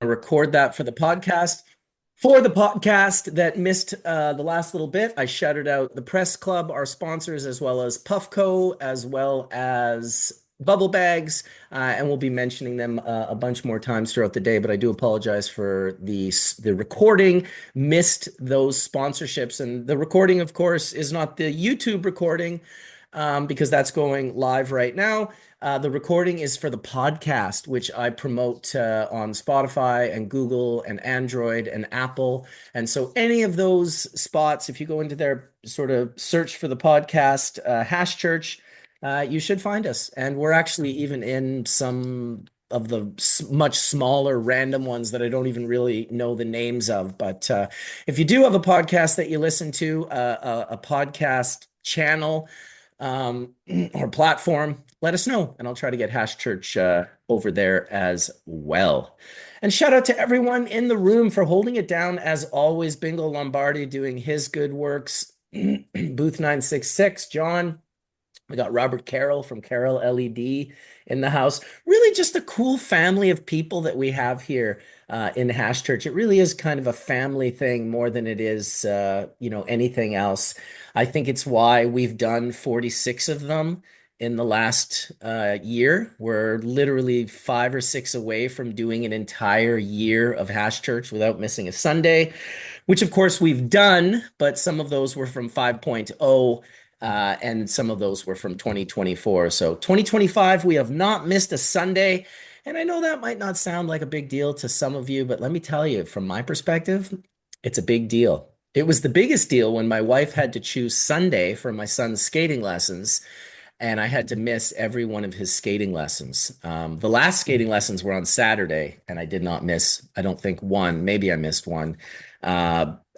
record that for the podcast. For the podcast that missed the last little bit, I shouted out the Press Club, our sponsors, as well as Puffco, as well as Bubble Bags, and we'll be mentioning them a bunch more times throughout the day. But I do apologize for the recording missed those sponsorships, and the recording, of course, is not the YouTube recording because that's going live right now. The recording is for the podcast, which I promote on Spotify and Google and Android and Apple. And so, any of those spots, if you go into their sort of search for the podcast, Hash Church, you should find us. And we're actually even in some of the much smaller random ones that I don't even really know the names of. But if you do have a podcast that you listen to, a podcast channel, or platform, let us know, and I'll try to get Hash Church over there as well. And shout out to everyone in the room for holding it down as always. Bingo Lombardi doing his good works. Booth 966, John. We got Robert Carroll from Carroll LED in the house. Really just a cool family of people that we have here in Hash Church. It really is kind of a family thing more than it is, anything else. I think it's why we've done 46 of them in the last year. We're literally 5 or 6 away from doing an entire year of Hash Church without missing a Sunday, which of course we've done, but some of those were from 5.0. And some of those were from 2024. So 2025, we have not missed a Sunday. And I know that might not sound like a big deal to some of you, but let me tell you, from my perspective, it's a big deal. It was the biggest deal when my wife had to choose Sunday for my son's skating lessons, and I had to miss every one of his skating lessons. The last skating lessons were on Saturday, and I did not miss, I don't think one, maybe I missed one.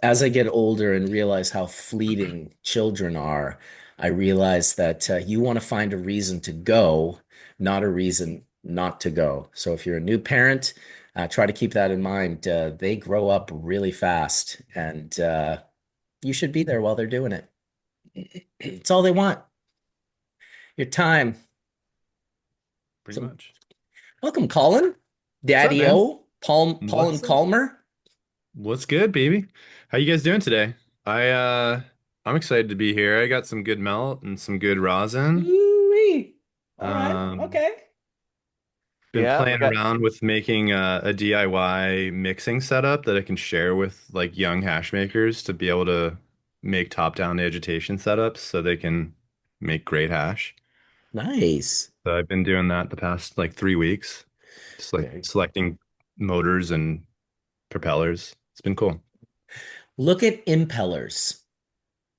As I get older and realize how fleeting children are, I realize that you want to find a reason to go, not a reason not to go. So if you're a new parent, try to keep that in mind. They grow up really fast, and you should be there while they're doing it. It's all they want. Your time. Pretty So, much. welcome, Colin, What's up, man? Daddy-O, Paul and What's up? Calmer. What's good, baby? How you guys doing today? I I'm excited to be here. I got some good melt and some good rosin. Ooh-wee. All right. Um, Okay. been Yeah, we playing got around with making a DIY mixing setup that I can share with like young hash makers to be able to make top-down agitation setups so they can make great hash. Nice. So I've been doing that the past like 3 weeks, just like Very cool. selecting motors and propellers. It's been cool. Look at impellers.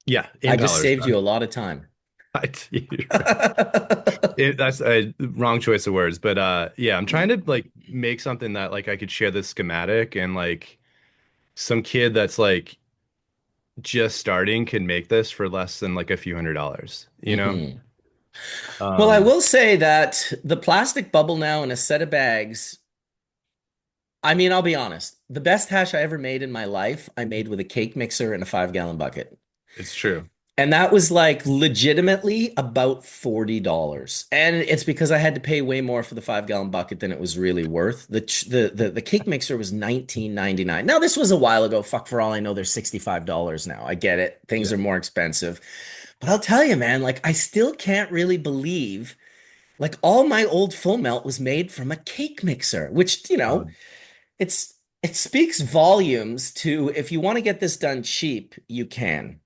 Yeah, I just impellers. saved you a lot of time. You're right. That's a wrong choice of words, but yeah, I'm trying to like make something that like I could share the schematic and like some kid that's like just starting can make this for less than like a few $100s, you know? hmm Well, I Um, will say that the plastic bubble now in a set of bags, I mean, I'll be honest. The best hash I ever made in my life, I made with a cake mixer and a 5 gallon bucket. it's true. And that was like legitimately about $40. And it's because I had to pay way more for the 5 gallon bucket than it was really worth. The cake mixer was 19.99. Now this was a while ago. Fuck, for all I know, they're $65 now. I get it. Things Yeah. are more expensive. But I'll tell you, man, like I still can't really believe like all my old full melt was made from a cake mixer, which, Oh, it's it speaks volumes to if you want to get this done cheap, you can.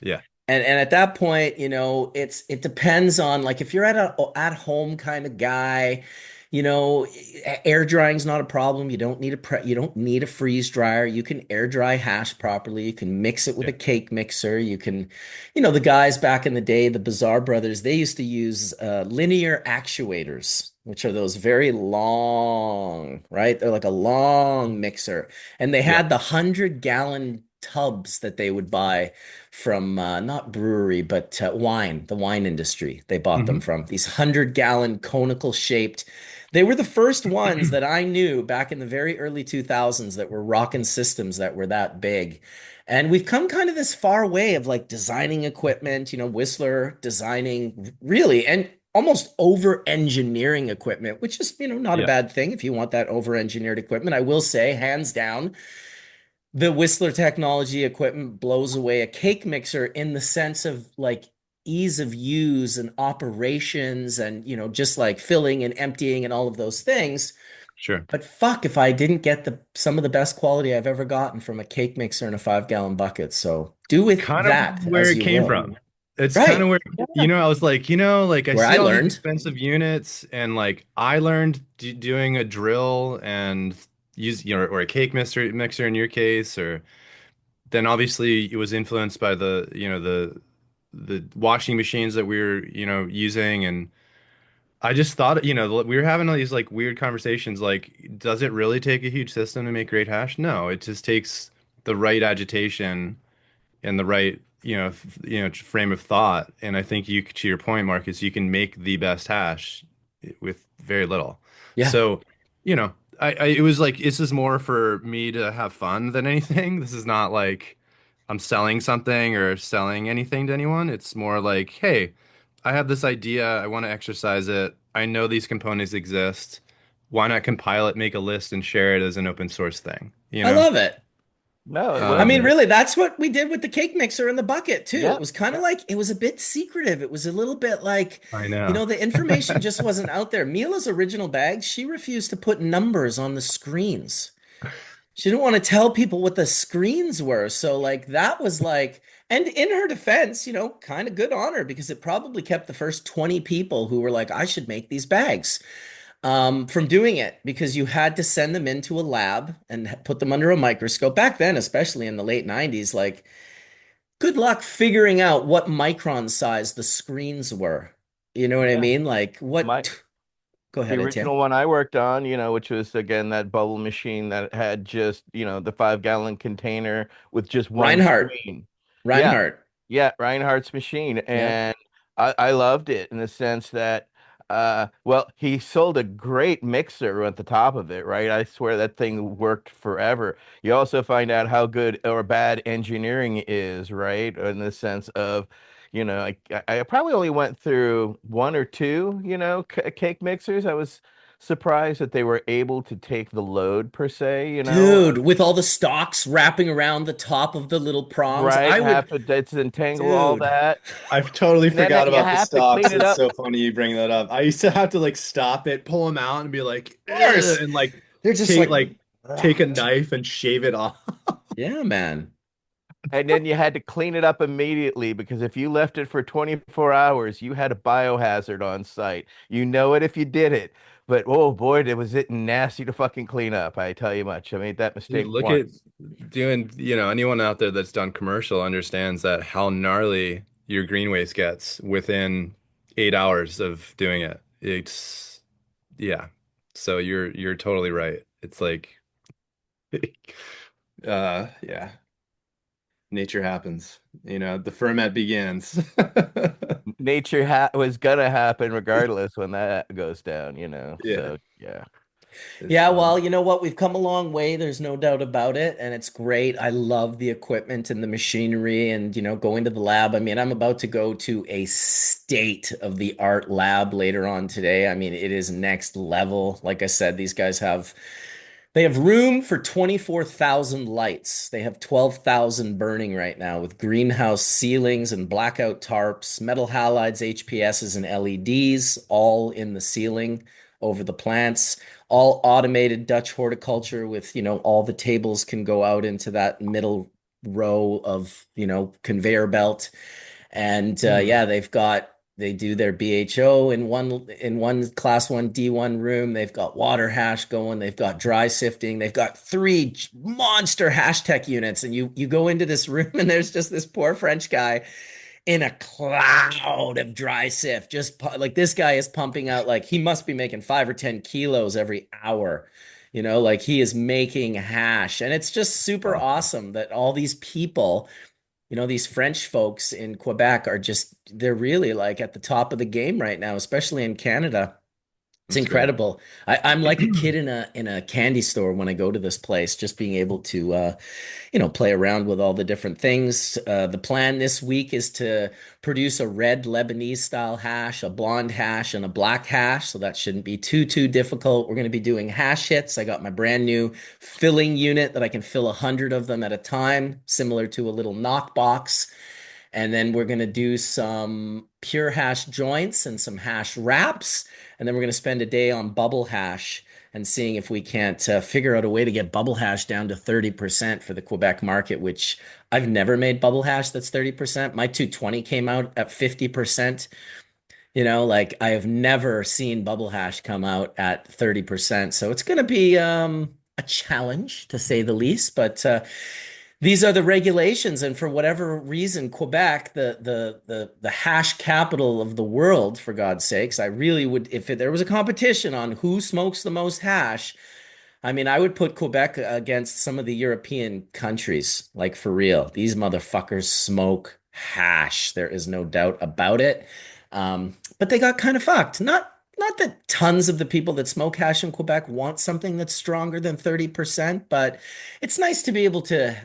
yeah. And at that point, it depends on like if you're at home kind of guy, air drying's not a problem. You don't need a freeze dryer. You can air dry hash properly. You can mix it with Yeah. a cake mixer. You can, the guys back in the day, the Bizarre Brothers, they used to use linear actuators, which are those very long, right? They're like a long mixer, and they Yeah. had the 100 gallon tubs that they would buy from not brewery, but the wine industry. They bought them Hmm. from these 100 gallon conical shaped. They were the first ones that I knew back in the very early 2000s that were rocking systems that were that big. And we've come kind of this far way of like designing equipment, Whistler designing really. And almost over engineering equipment, which is, not a Yeah, bad thing if you want that over engineered equipment. I will say, hands down, the Whistler technology equipment blows away a cake mixer in the sense of like ease of use and operations and, just like filling and emptying and all of those things. sure. But fuck if I didn't get the some of the best quality I've ever gotten from a cake mixer in a 5 gallon bucket. So do with Kind of that where as it you came will. from. It's kind of Right. where, I was like, like I Where I see all these learned. expensive units and like I learned doing a drill and use, or a cake mixer in your case, or then obviously it was influenced by the washing machines that we were, using. And I just thought, we were having all these like weird conversations like, does it really take a huge system to make great hash? No, it just takes the right agitation and the right, frame of thought. And I think to your point, Marcus, you can make the best hash with very little. Yeah. So, you know, it was like, this is more for me to have fun than anything. This is not like I'm selling something or selling anything to anyone. It's more like, hey, I have this idea. I want to exercise it. I know these components exist. Why not compile it, make a list, and share it as an open source thing, you I know? love it. No, it I was. mean, Um, really, that's what we did with the cake mixer in the bucket too. It Yeah. was kind of like it was a bit secretive. It was a little bit like, I know. the information just wasn't out there. Mila's original bag, she refused to put numbers on the screens. She didn't want to tell people what the screens were. So like that was like, and in her defense, kind of good on her because it probably kept the first 20 people who were like, I should make these bags from doing it because you had to send them into a lab and put them under a microscope. Back then, especially in the late 90s, like good luck figuring out what micron size the screens were. You know what I Yeah. mean? Like My what? Go the ahead, Etienne. original one I worked on, which was again that bubble machine that had just, the 5 gallon container with just one Reinhardt. screen. Yeah. Reinhardt. Yeah, Reinhardt's machine. Yep. And I loved it in the sense that well, he sold a great mixer at the top of it, right? I swear that thing worked forever. You also find out how good or bad engineering is, right? In the sense of, I probably only went through one or two, cake mixers. I was surprised that they were able to take the load per se, Dude, with all the stalks wrapping around the top of the little prongs, right? I would, Have to disentangle all dude. that. I've totally And then forgot you about the have to clean stocks. it It's up. so funny you bring that up. I used to have to like stop it, pull them out, and be like, Of "Ugh," course. and like They're just take like, like take a knife and shave it off. yeah, man. And then you had to clean it up immediately because if you left it for 24 hours, you had a biohazard on site. You know it if you did it. But oh boy, was it nasty to fucking clean up. I tell you much. I made that Dude, mistake look at once. doing, anyone out there that's done commercial understands that how gnarly your green waste gets within 8 hours of doing it. It's yeah. So you're totally right. It's like yeah, nature happens. The ferment begins. Nature ha was gonna happen regardless when that goes down, Yeah, So yeah. it's Yeah, fun. well, you know what? We've come a long way. There's no doubt about it. And it's great. I love the equipment and the machinery and, going to the lab. I mean, I'm about to go to a state of the art lab later on today. I mean, it is next level. Like I said, they have room for 24,000 lights. They have 12,000 burning right now with greenhouse ceilings and blackout tarps, metal halides, HPSs, and LEDs all in the ceiling over the plants. All automated Dutch horticulture with, all the tables can go out into that middle row of, conveyor belt. And Hmm. yeah, they do their BHO in one class one D1 room. They've got water hash going. They've got dry sifting. They've got three monster hash tech units. And you go into this room and there's just this poor French guy in a cloud of dry sift. Just like this guy is pumping out like he must be making 5 or 10 kilos every hour. Like he is making hash. And it's just super Awesome. awesome that all these people, these French folks in Quebec they're really like at the top of the game right now, especially in Canada. It's That's great. incredible. I'm like a kid in a candy store when I go to this place, just being able to play around with all the different things. The plan this week is to produce a red Lebanese style hash, a blonde hash, and a black hash. So that shouldn't be too difficult. We're going to be doing hash hits. I got my brand new filling unit that I can fill 100 of them at a time, similar to a little knock box. And then we're going to do some pure hash joints and some hash wraps. And then we're going to spend a day on bubble hash and seeing if we can't figure out a way to get bubble hash down to 30% for the Quebec market, which I've never made bubble hash that's 30%. My 220 came out at 50%. Like I have never seen bubble hash come out at 30%. So it's going to be a challenge to say the least, but these are the regulations, and for whatever reason, Quebec, the hash capital of the world, for God's sakes, I really would, if there was a competition on who smokes the most hash, I mean, I would put Quebec against some of the European countries, like for real. These motherfuckers smoke hash. There is no doubt about it. But they got kind of fucked. Not that tons of the people that smoke hash in Quebec want something that's stronger than 30%, but it's nice to be able to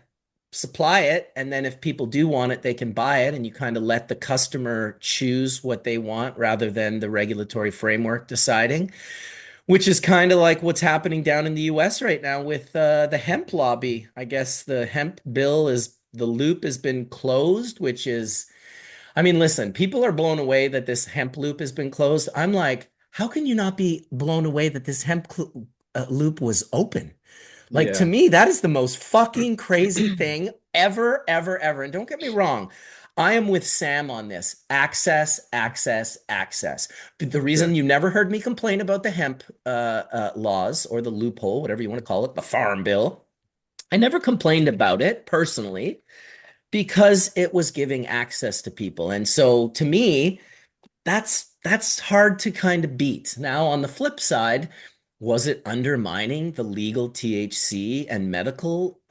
supply it. And then if people do want it, they can buy it. And you kind of let the customer choose what they want rather than the regulatory framework deciding, which is kind of like what's happening down in the US right now with the hemp lobby. I guess the hemp bill is the loop has been closed, which is, I mean, listen, people are blown away that this hemp loop has been closed. I'm like, how can you not be blown away that this loop was open? Like to Yeah. me, that is the most fucking crazy thing ever, ever, ever. And don't get me wrong, I am with Sam on this. Access, access, access. But the reason Sure. you never heard me complain about the hemp laws or the loophole, whatever you want to call it, the farm bill, I never complained about it personally because it was giving access to people. And so to me, that's hard to kind of beat. Now, on the flip side, was it undermining the legal THC and medical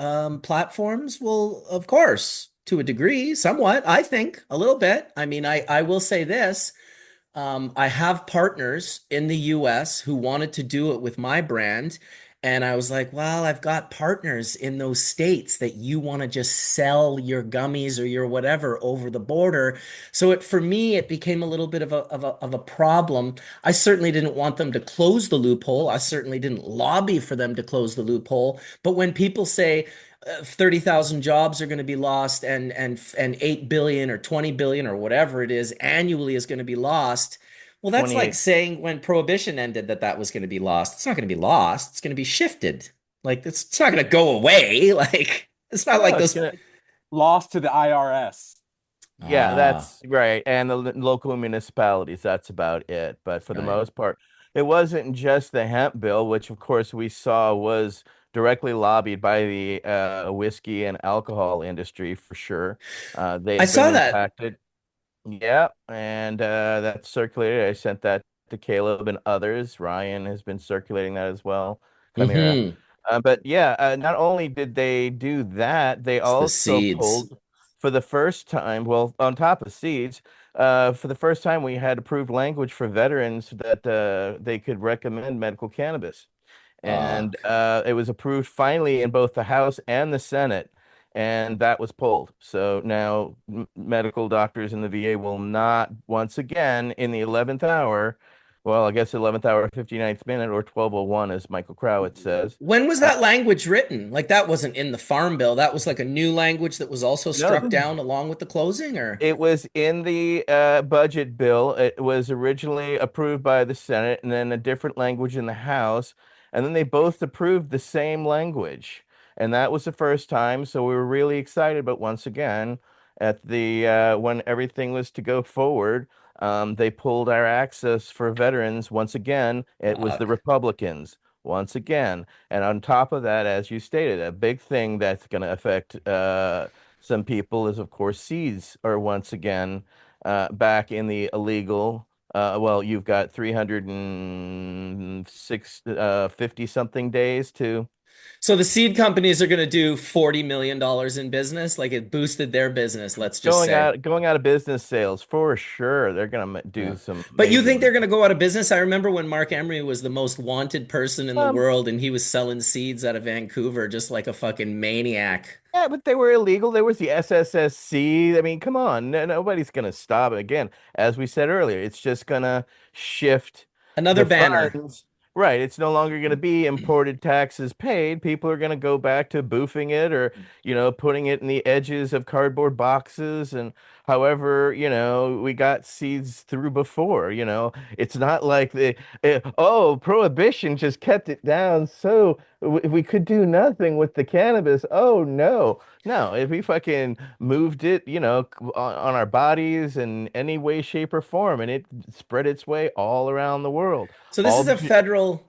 platforms? Well, of course, to a degree, somewhat, I think, a little bit. I mean, I will say this. I have partners in the US who wanted to do it with my brand. And I was like, well, I've got partners in those states that you want to just sell your gummies or your whatever over the border. So for me, it became a little bit of a problem. I certainly didn't want them to close the loophole. I certainly didn't lobby for them to close the loophole. But when people say 30,000 jobs are going to be lost and 8 billion or 20 billion or whatever it is annually is going to be lost. Well, that's like 28. saying when prohibition ended that was going to be lost. It's not going to be lost. It's going to be shifted. Like it's not going to go away. Like it's not No, like it's those. gonna. Lost to the IRS. Yeah, Ah, that's right. And the local municipalities, that's about it. But for the right. most part, it wasn't just the hemp bill, which of course we saw was directly lobbied by the whiskey and alcohol industry for sure. I They've been saw that. impacted. Yeah, and that's circulated. I sent that to Caleb and others. Ryan has been circulating that as well. Chimera. Hmm. But yeah, not only did they do that, they It's the also seeds. pulled for the first time, well, on top of seeds, for the first time, we had approved language for veterans that they could recommend medical cannabis. And Fuck. it was approved finally in both the House and the Senate, and that was pulled. So now medical doctors in the VA will not once again in the 11th hour, well, I guess 11th hour, 59th minute, or 12:01, as Michael Crowett says. When was Uh, that language written? Like that wasn't in the Farm Bill. That was like a new language that was also no, struck down along with the closing, or? it was in the budget bill. It was originally approved by the Senate and then a different language in the House. And then they both approved the same language. And that was the first time. So we were really excited. But once again, at the when everything was to go forward, they pulled our access for veterans. Once again, it was the Fuck. Republicans. Once again. And on top of that, as you stated, a big thing that's going to affect some people is, of course, seeds are once again back in the illegal. Well, you've got 306, 50 something days to. So the seed companies are going to do $40 million in business. Like it boosted their business, let's just say. Going out of business sales for sure. They're gonna Yeah. do some But you major think they're money. going to go out of business? I remember when Mark Emery was the most wanted person in the Um, world and he was selling seeds out of Vancouver just like a fucking maniac. yeah, but they were illegal. There was the SSSC. I mean, come on. Nobody's gonna stop it. Again, as we said earlier, it's just gonna shift Another the banner. funds. Right. It's no longer going to be imported taxes paid. People are going to go back to boofing it or, putting it in the edges of cardboard boxes. And however, we got seeds through before, it's not like prohibition just kept it down. So we could do nothing with the cannabis. Oh, no. No, if we fucking moved it, on our bodies in any way, shape, or form, and it spread its way all around the world. So All the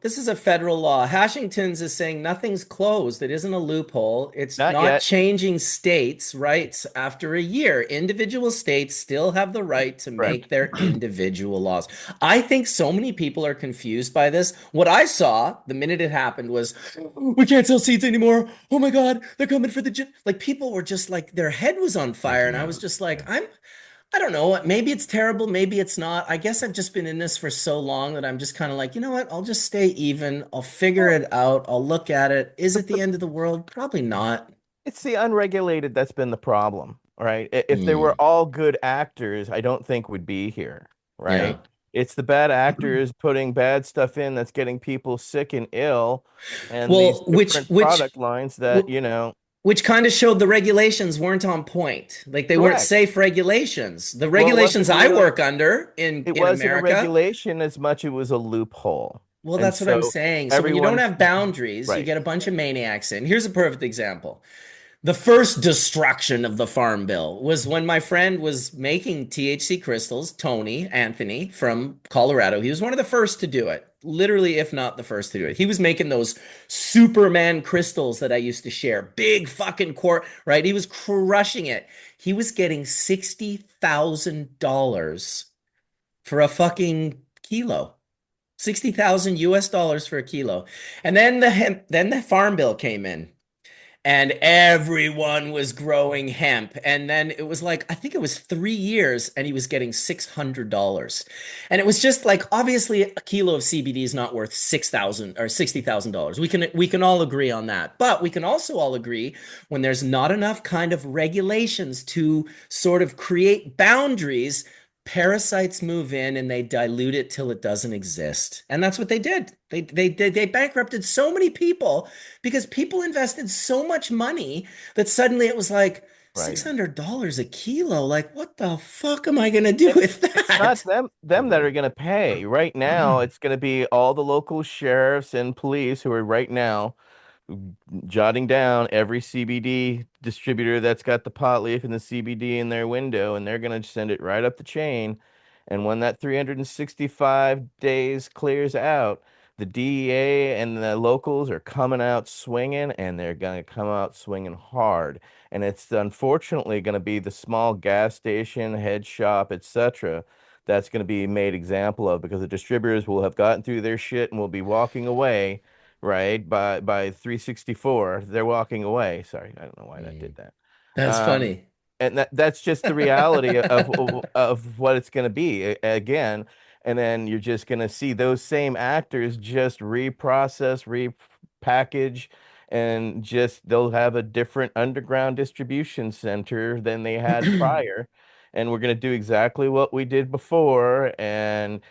this is a federal law. Hashington's is saying nothing's closed. It isn't a loophole. It's Not not yet. changing states' rights after a year. Individual states still have the right to make Correct. their individual laws. I think so many people are confused by this. What I saw the minute it happened was, we can't sell seeds anymore. Oh my God, they're coming for the like people were just like their head was on fire, and Freaking I was out. just like, Yeah. I don't know. Maybe it's terrible. Maybe it's not. I guess I've just been in this for so long that I'm just kind of like, you know what? I'll just stay even. I'll figure Well, it out. I'll look at it. Is the, it the the, end of the world? Probably not. it's the unregulated that's been the problem, right? If they were Hmm. all good actors, I don't think we'd be here, Yeah. right? It's the bad actors putting bad stuff in that's getting people sick and ill, and these Well, different product lines that, which kind of showed the regulations weren't on point. Like they weren't correct. safe regulations. The Well, regulations I work under it in wasn't a America. regulation as much it was a loophole. Well, And that's what I'm so saying. So when you don't everyone, have boundaries, you right, get a bunch of maniacs in. Here's a perfect example. The first destruction of the Farm Bill was when my friend was making THC crystals, Anthony from Colorado. He was one of the first to do it, literally, if not the first to do it. He was making those Superman crystals that I used to share, big fucking quart, right? He was crushing it. He was getting $60,000 for a fucking kilo. 60,000 US dollars for a kilo. And then the Farm Bill came in and everyone was growing hemp. And then it was like, I think it was 3 years, and he was getting $600. And it was just like, obviously, a kilo of CBD is not worth 6,000 or $60,000. We can all agree on that. But we can also all agree when there's not enough kind of regulations to sort of create boundaries. Parasites move in and they dilute it till it doesn't exist. And that's what they did. They bankrupted so many people because people invested so much money that suddenly it was like right. $600 a kilo. Like, what the fuck am I gonna do And with it's not that? them that are going to pay. Right now, it's going to be all the local sheriffs and police who are right now jotting down every CBD distributor that's got the pot leaf and the CBD in their window, and they're going to send it right up the chain. And when that 365 days clears out, the DEA and the locals are coming out swinging, and they're going to come out swinging hard. And it's unfortunately going to be the small gas station, head shop, etc., that's going to be made example of because the distributors will have gotten through their shit and will be walking away, right? By 364, they're walking away. Sorry, I don't know why that Mm, did that. that's Um, funny. and that's just the reality of what it's going to be again. And then you're just going to see those same actors just reprocess, repackage, and just they'll have a different underground distribution center than they had prior. And we're going to do exactly what we did before. And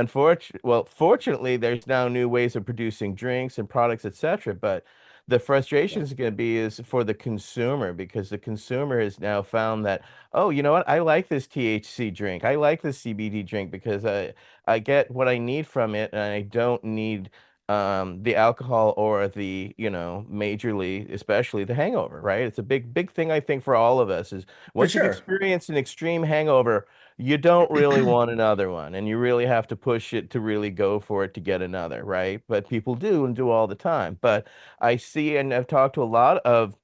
fortunately, there's now new ways of producing drinks and products, etc. But the frustration is going to be is for the consumer because the consumer has now found that, oh, you know what? I like this THC drink. I like this CBD drink because I get what I need from it and I don't need the alcohol or the, majorly, especially the hangover, right? It's a big thing I think for all of us is For once you've sure. experienced an extreme hangover, you don't really want another one and you really have to push it to really go for it to get another, right? But people do and do all the time. But I see, and I've talked to a lot of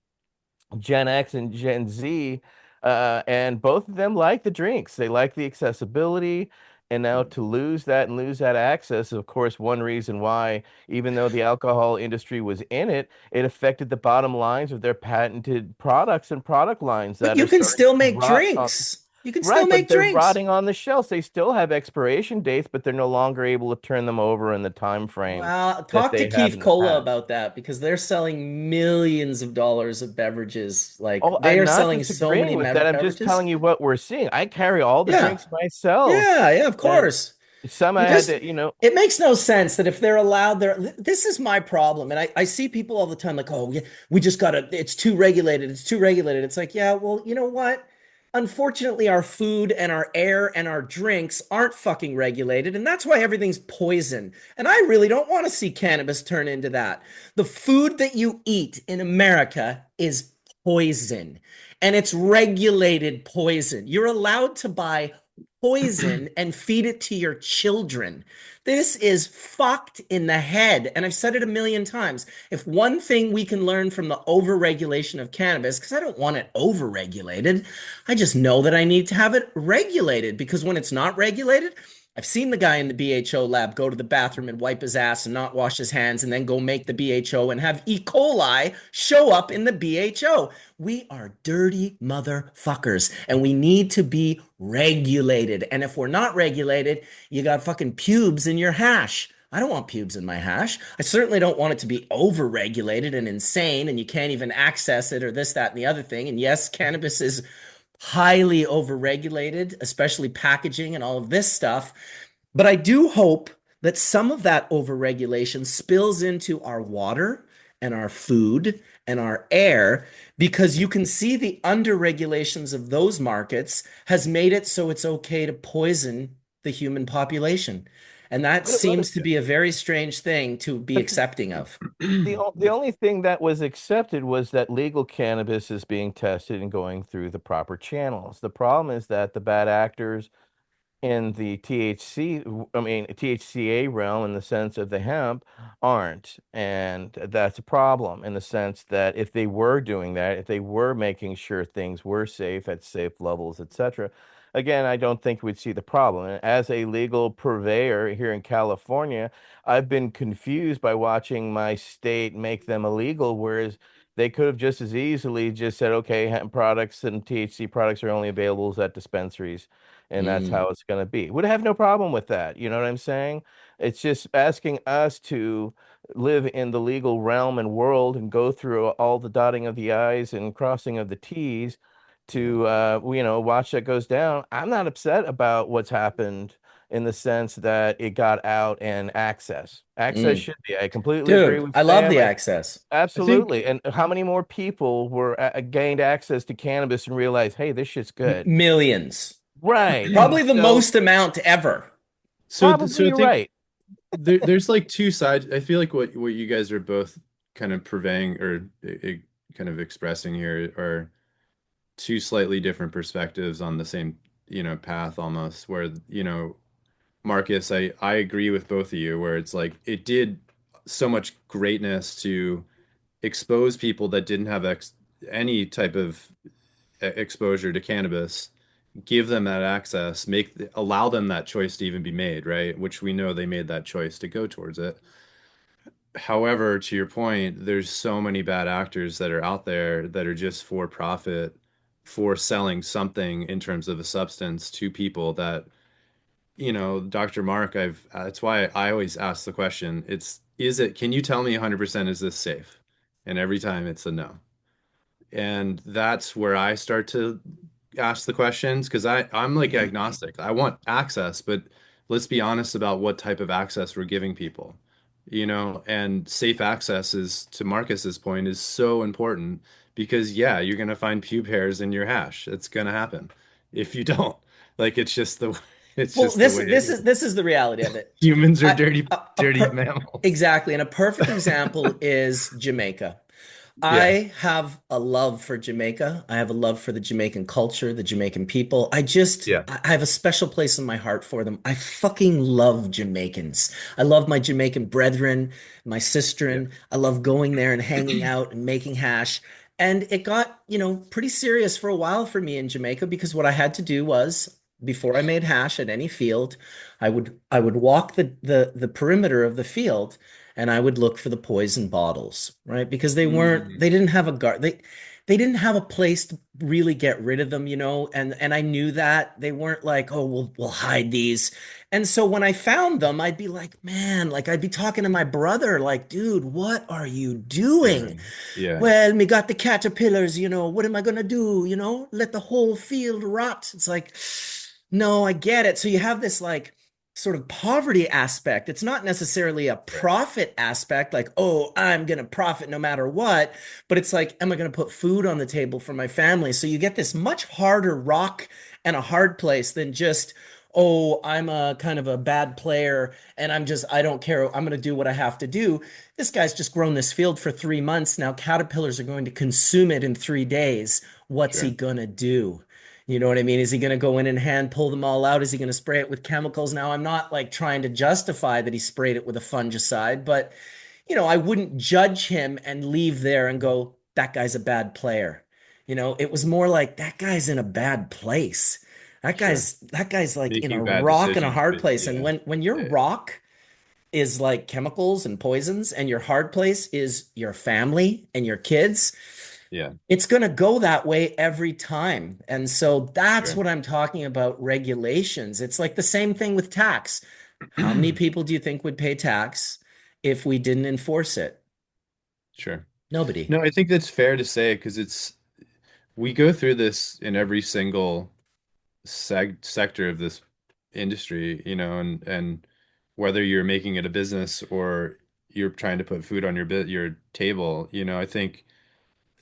Gen X and Gen Z, and both of them like the drinks. They like the accessibility, And now to lose that and lose that access is, of course, one reason why, even though the alcohol industry was in it, it affected the bottom lines of their patented products and product lines But that you are can starting still to make rot on. drinks. You can still Right, but make they're drinks. rotting on the shelves. They still have expiration dates, but they're no longer able to turn them over in the time frame Well, that talk to they have Keith in the Cola past. about that because they're selling millions of dollars of beverages. Like Oh, they I'm are not selling so disagreeing many with that. I'm just beverages. telling you what we're seeing. I carry all the Yeah. drinks myself, Yeah, yeah, of and course. some You I had just, to, you know. it makes no sense that if they're allowed there, this is my problem. And I see people all the time like, oh, yeah, we just gotta, it's too regulated. It's too regulated. It's like, yeah, well, you know what? Unfortunately, our food and our air and our drinks aren't fucking regulated. And that's why everything's poison. And I really don't want to see cannabis turn into that. The food that you eat in America is poison and it's regulated poison. You're allowed to buy poison and feed it to your children. This is fucked in the head. And I've said it a million times. If one thing we can learn from the overregulation of cannabis, because I don't want it overregulated, I just know that I need to have it regulated because when it's not regulated, I've seen the guy in the BHO lab go to the bathroom and wipe his ass and not wash his hands and then go make the BHO and have E. coli show up in the BHO. We are dirty motherfuckers and we need to be regulated. And if we're not regulated, you got fucking pubes in your hash. I don't want pubes in my hash. I certainly don't want it to be over-regulated and insane and you can't even access it or this, that, and the other thing. And yes, cannabis is highly over-regulated, especially packaging and all of this stuff. But I do hope that some of that overregulation spills into our water and our food and our air because you can see the under-regulations of those markets has made it so it's okay to poison the human population. And that What seems to be a very strange thing to be but accepting of. the only thing that was accepted was that legal cannabis is being tested and going through the proper channels. The problem is that the bad actors in the THCA realm in the sense of the hemp aren't. And that's a problem in the sense that if they were doing that, if they were making sure things were safe at safe levels, etc., again, I don't think we'd see the problem. And as a legal purveyor here in California, I've been confused by watching my state make them illegal, whereas they could have just as easily just said, okay, hemp products and THC products are only available at dispensaries and that's Mm, how it's going to be. Would have no problem with that. You know what I'm saying? It's just asking us to live in the legal realm and world and go through all the dotting of the I's and crossing of the T's yeah. to, watch that goes down. I'm not upset about what's happened in the sense that it got out and access. Access Mm. should be. I completely agree Dude, with I love Sam. the access. I think Absolutely. And how many more people were gained access to cannabis and realized, hey, this shit's good. Millions. Right. And Probably the so most amount ever. probably so I you're think right. there's like two sides. I feel like what you guys are both kind of purveying or kind of expressing here are two slightly different perspectives on the same, path almost where, Marcus, I agree with both of you where it's like it did so much greatness to expose people that didn't have any type of exposure to cannabis, give them that access, allow them that choice to even be made, right? Which we know they made that choice to go towards it. However, to your point, there's so many bad actors that are out there that are just for profit, for selling something in terms of a substance to people that, Dr. Mark, that's why I always ask the question, can you tell me 100% is this safe? And every time it's a no. And that's where I start to ask the questions because I'm like agnostic. I want access, but let's be honest about what type of access we're giving people. And safe access is, to Marcus's point, is so important because yeah, you're gonna find pube hairs in your hash. It's gonna happen if you don't. Like it's Well, just the this way it this is. is this is the reality of it. Humans are I, dirty, a dirty per, mammals. exactly, and a perfect example is Jamaica. Yeah, I have a love for Jamaica. I have a love for the Jamaican culture, the Jamaican people. I have a special place in my heart for them. I fucking love Jamaicans. I love my Jamaican brethren, my yeah, sisterin. I love going there and hanging out and making hash. And it got, pretty serious for a while for me in Jamaica because what I had to do was before I made hash at any field, I would walk the perimeter of the field and I would look for the poison bottles, right? Because Mm, they didn't have a guard. They didn't have a place to really get rid of them, and I knew that they weren't like, oh, we'll hide these. And so when I found them, I'd be like, man, like I'd be talking to my brother, like, dude, what are you sure. doing? Yeah, Well, me got the caterpillars, what am I gonna do? Let the whole field rot. It's like, no, I get it. So you have this like sort of poverty aspect. It's not necessarily a right. profit aspect, like, oh, I'm gonna profit no matter what, but it's like, am I gonna put food on the table for my family? So you get this much harder rock and a hard place than just, oh, I'm a kind of a bad player and I don't care. I'm going to do what I have to do. This guy's just grown this field for 3 months. Now caterpillars are going to consume it in 3 days. What's he Sure. going to do? You know what I mean? Is he going to go in and hand pull them all out? Is he going to spray it with chemicals? Now, I'm not like trying to justify that he sprayed it with a fungicide, but I wouldn't judge him and leave there and go, that guy's a bad player. It was more like that guy's in a bad place. That Sure. guy's that guy's like in a Making bad rock and a decisions, hard but place. And yeah, when your yeah, rock is like chemicals and poisons and your hard place is your family and your kids, yeah, it's going to go that way every time. And so that's sure. what I'm talking about regulations. It's like the same thing with tax. How many people do you think would pay tax if we didn't enforce it? Sure. Nobody. No, I think that's fair to say because we go through this in every single sector of this industry, and whether you're making it a business or you're trying to put food on your table, I think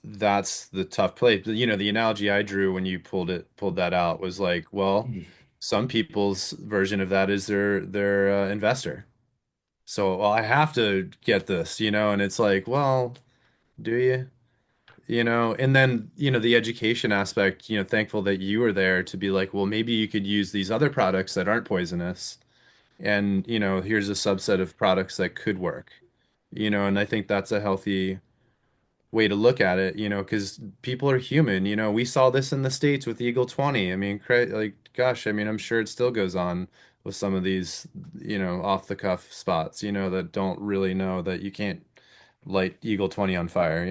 that's the tough place. But, the analogy I drew when you pulled that out was like, well, some people's version of that is their investor. So, well, I have to get this, and it's like, well, do you? And then, the education aspect, thankful that you were there to be like, well, maybe you could use these other products that aren't poisonous. And, here's a subset of products that could work, and I think that's a healthy way to look at it, because people are human. We saw this in the States with Eagle 20. I mean, like, gosh, I mean, I'm sure it still goes on with some of these, off the cuff spots, that don't really know that you can't light Eagle 20 on fire.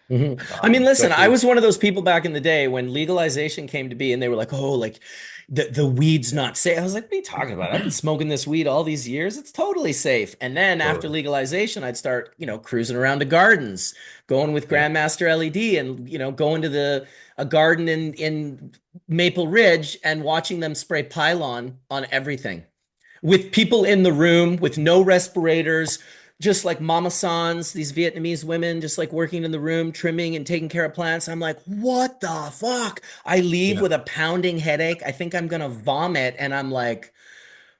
I mean, listen, I Especially, was one of those people back in the day when legalization came to be, and they were like, "Oh, like the weed's yeah, not safe." I was like, "What are you talking about? I've been smoking this weed all these years. It's totally safe." And then after totally. legalization, I'd start, cruising around to gardens, going with Yeah. Grandmaster LED, and going to the a garden in Maple Ridge and watching them spray pylon on everything with people in the room with no respirators, just like mama sans, these Vietnamese women, just like working in the room, trimming and taking care of plants. I'm like, what the fuck? I leave Yeah. with a pounding headache. I think I'm gonna vomit. And I'm like,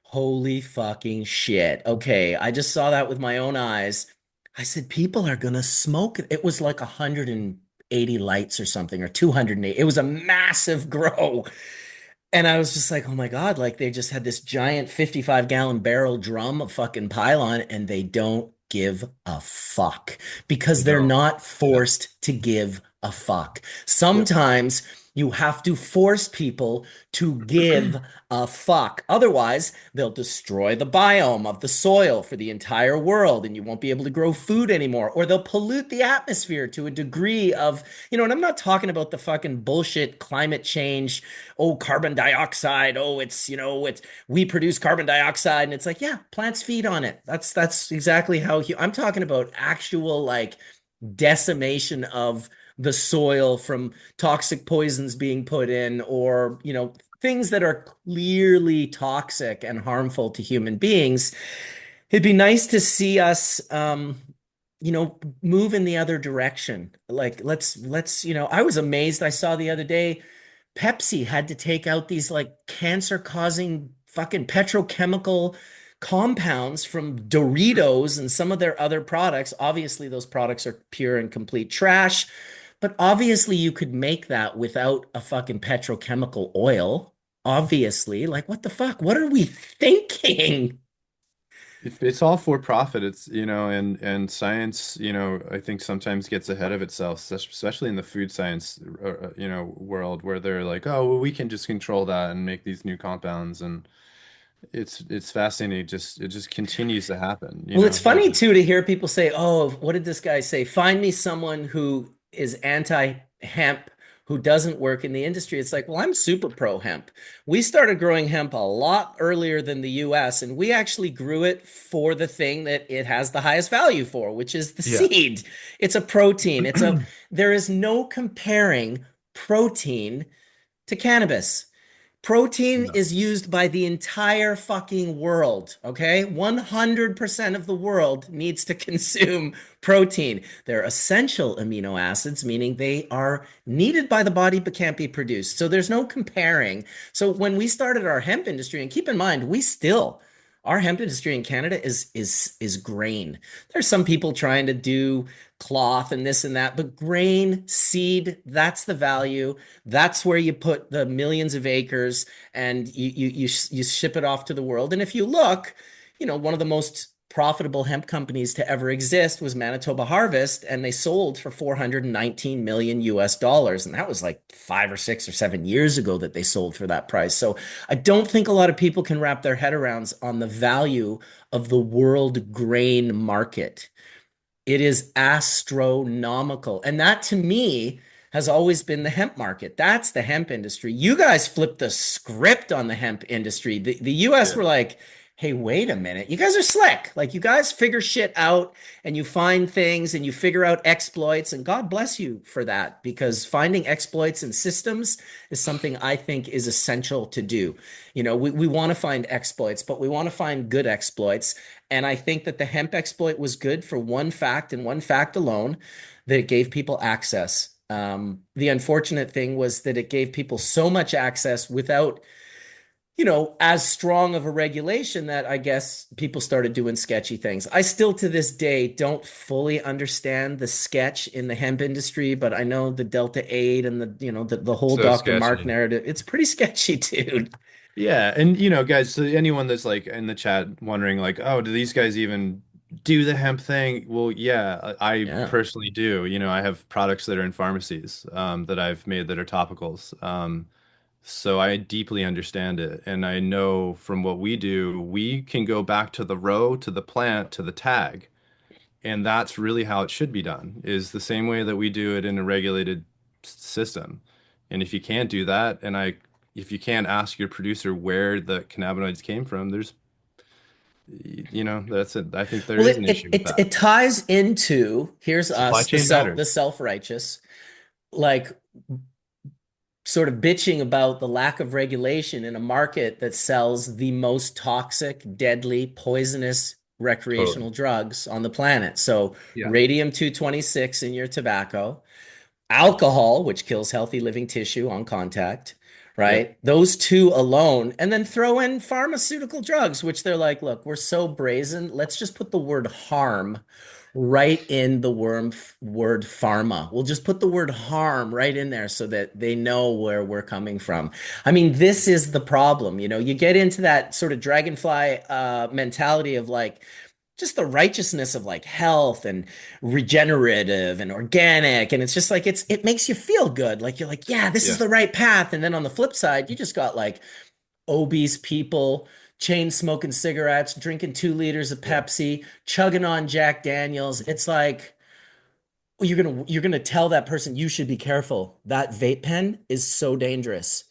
holy fucking shit. Okay, I just saw that with my own eyes. I said, people are gonna smoke it. It was like 180 lights or something, or 208. It was a massive grow. And I was just like, oh my God, like they just had this giant 55-gallon barrel drum of fucking pylon and they don't give a fuck They because they're don't. not Yeah. forced to give a fuck. Yep. Sometimes you have to force people to give a fuck. Otherwise, they'll destroy the biome of the soil for the entire world and you won't be able to grow food anymore. Or they'll pollute the atmosphere to a degree of, and I'm not talking about the fucking bullshit climate change, oh, carbon dioxide, oh, it's we produce carbon dioxide, and it's like, yeah, plants feed on it. That's exactly how I'm talking about actual like decimation of the soil from toxic poisons being put in, or things that are clearly toxic and harmful to human beings. It'd be nice to see us move in the other direction. Like let's I was amazed. I saw the other day Pepsi had to take out these like cancer causing fucking petrochemical compounds from Doritos and some of their other products. Obviously, those products are pure and complete trash, but obviously, you could make that without a fucking petrochemical oil. Obviously, like what the fuck? What are we thinking? it's all for profit. It's, and science, I think sometimes gets ahead of itself, especially in the food science, world where they're like, oh, well, we can just control that and make these new compounds. And it's fascinating. It just continues to happen, Well, it's funny too to hear people say, "Oh, what did this guy say? Find me someone who is anti-hemp, who doesn't work in the industry." It's like, well, I'm super pro hemp. We started growing hemp a lot earlier than the US, and we actually grew it for the thing that it has the highest value for, which is the Yeah. seed. It's a protein. There is no comparing protein to cannabis. Protein No. is used by the entire fucking world, okay? 100% of the world needs to consume protein. They're essential amino acids, meaning they are needed by the body but can't be produced. So there's no comparing. So when we started our hemp industry, and keep in mind, our hemp industry in Canada is grain. There's some people trying to do cloth and this and that, but grain, seed, that's the value. That's where you put the millions of acres and you ship it off to the world. And if you look, one of the most profitable hemp companies to ever exist was Manitoba Harvest, and they sold for 419 million US dollars. And that was like 5 or 6 or 7 years ago that they sold for that price. So I don't think a lot of people can wrap their head around on the value of the world grain market. It is astronomical. And that to me has always been the hemp market. That's the hemp industry. You guys flipped the script on the hemp industry. The US Yeah. were like, hey, wait a minute. You guys are slick. Like, you guys figure shit out and you find things and you figure out exploits. And God bless you for that, because finding exploits in systems is something I think is essential to do. We want to find exploits, but we want to find good exploits. And I think that the hemp exploit was good for one fact and one fact alone, that it gave people access. The unfortunate thing was that it gave people so much access without, as strong of a regulation, that I guess people started doing sketchy things. I still to this day don't fully understand the sketch in the hemp industry, but I know the Delta 8 and the whole So Dr. Mark sketchy. narrative. It's pretty sketchy, dude. Yeah, and guys, so anyone that's like in the chat wondering like, oh, do these guys even do the hemp thing? Well, yeah, I Yeah. personally do. I have products that are in pharmacies that I've made that are topicals. So I deeply understand it, and I know from what we do, we can go back to the row, to the plant, to the tag, and that's really how it should be done, is the same way that we do it in a regulated system. And if you can't do that, if you can't ask your producer where the cannabinoids came from, that's it. I think there Well, is it an it issue with it, that. it ties into, here's Supply us, chain matters. the self-righteous, like, sort of bitching about the lack of regulation in a market that sells the most toxic, deadly, poisonous Totally. recreational drugs on the planet. So Yeah. radium 226 in your tobacco, alcohol, which kills healthy living tissue on contact, Yeah. right? Those two alone, and then throw in pharmaceutical drugs, which they're like, look, we're so brazen. Let's just put the word harm right in the word pharma. We'll just put the word harm right in there so that they know where we're coming from. I mean, this is the problem. You get into that sort of dragonfly mentality of like, just the righteousness of like health and regenerative and organic, and it's just like it makes you feel good, like you're like, yeah, this is Yeah. the right path. And then on the flip side, you just got like obese people chain smoking cigarettes, drinking 2 liters of Yeah. Pepsi, chugging on Jack Daniels. It's like, well, you're gonna tell that person you should be careful. That vape pen is so dangerous.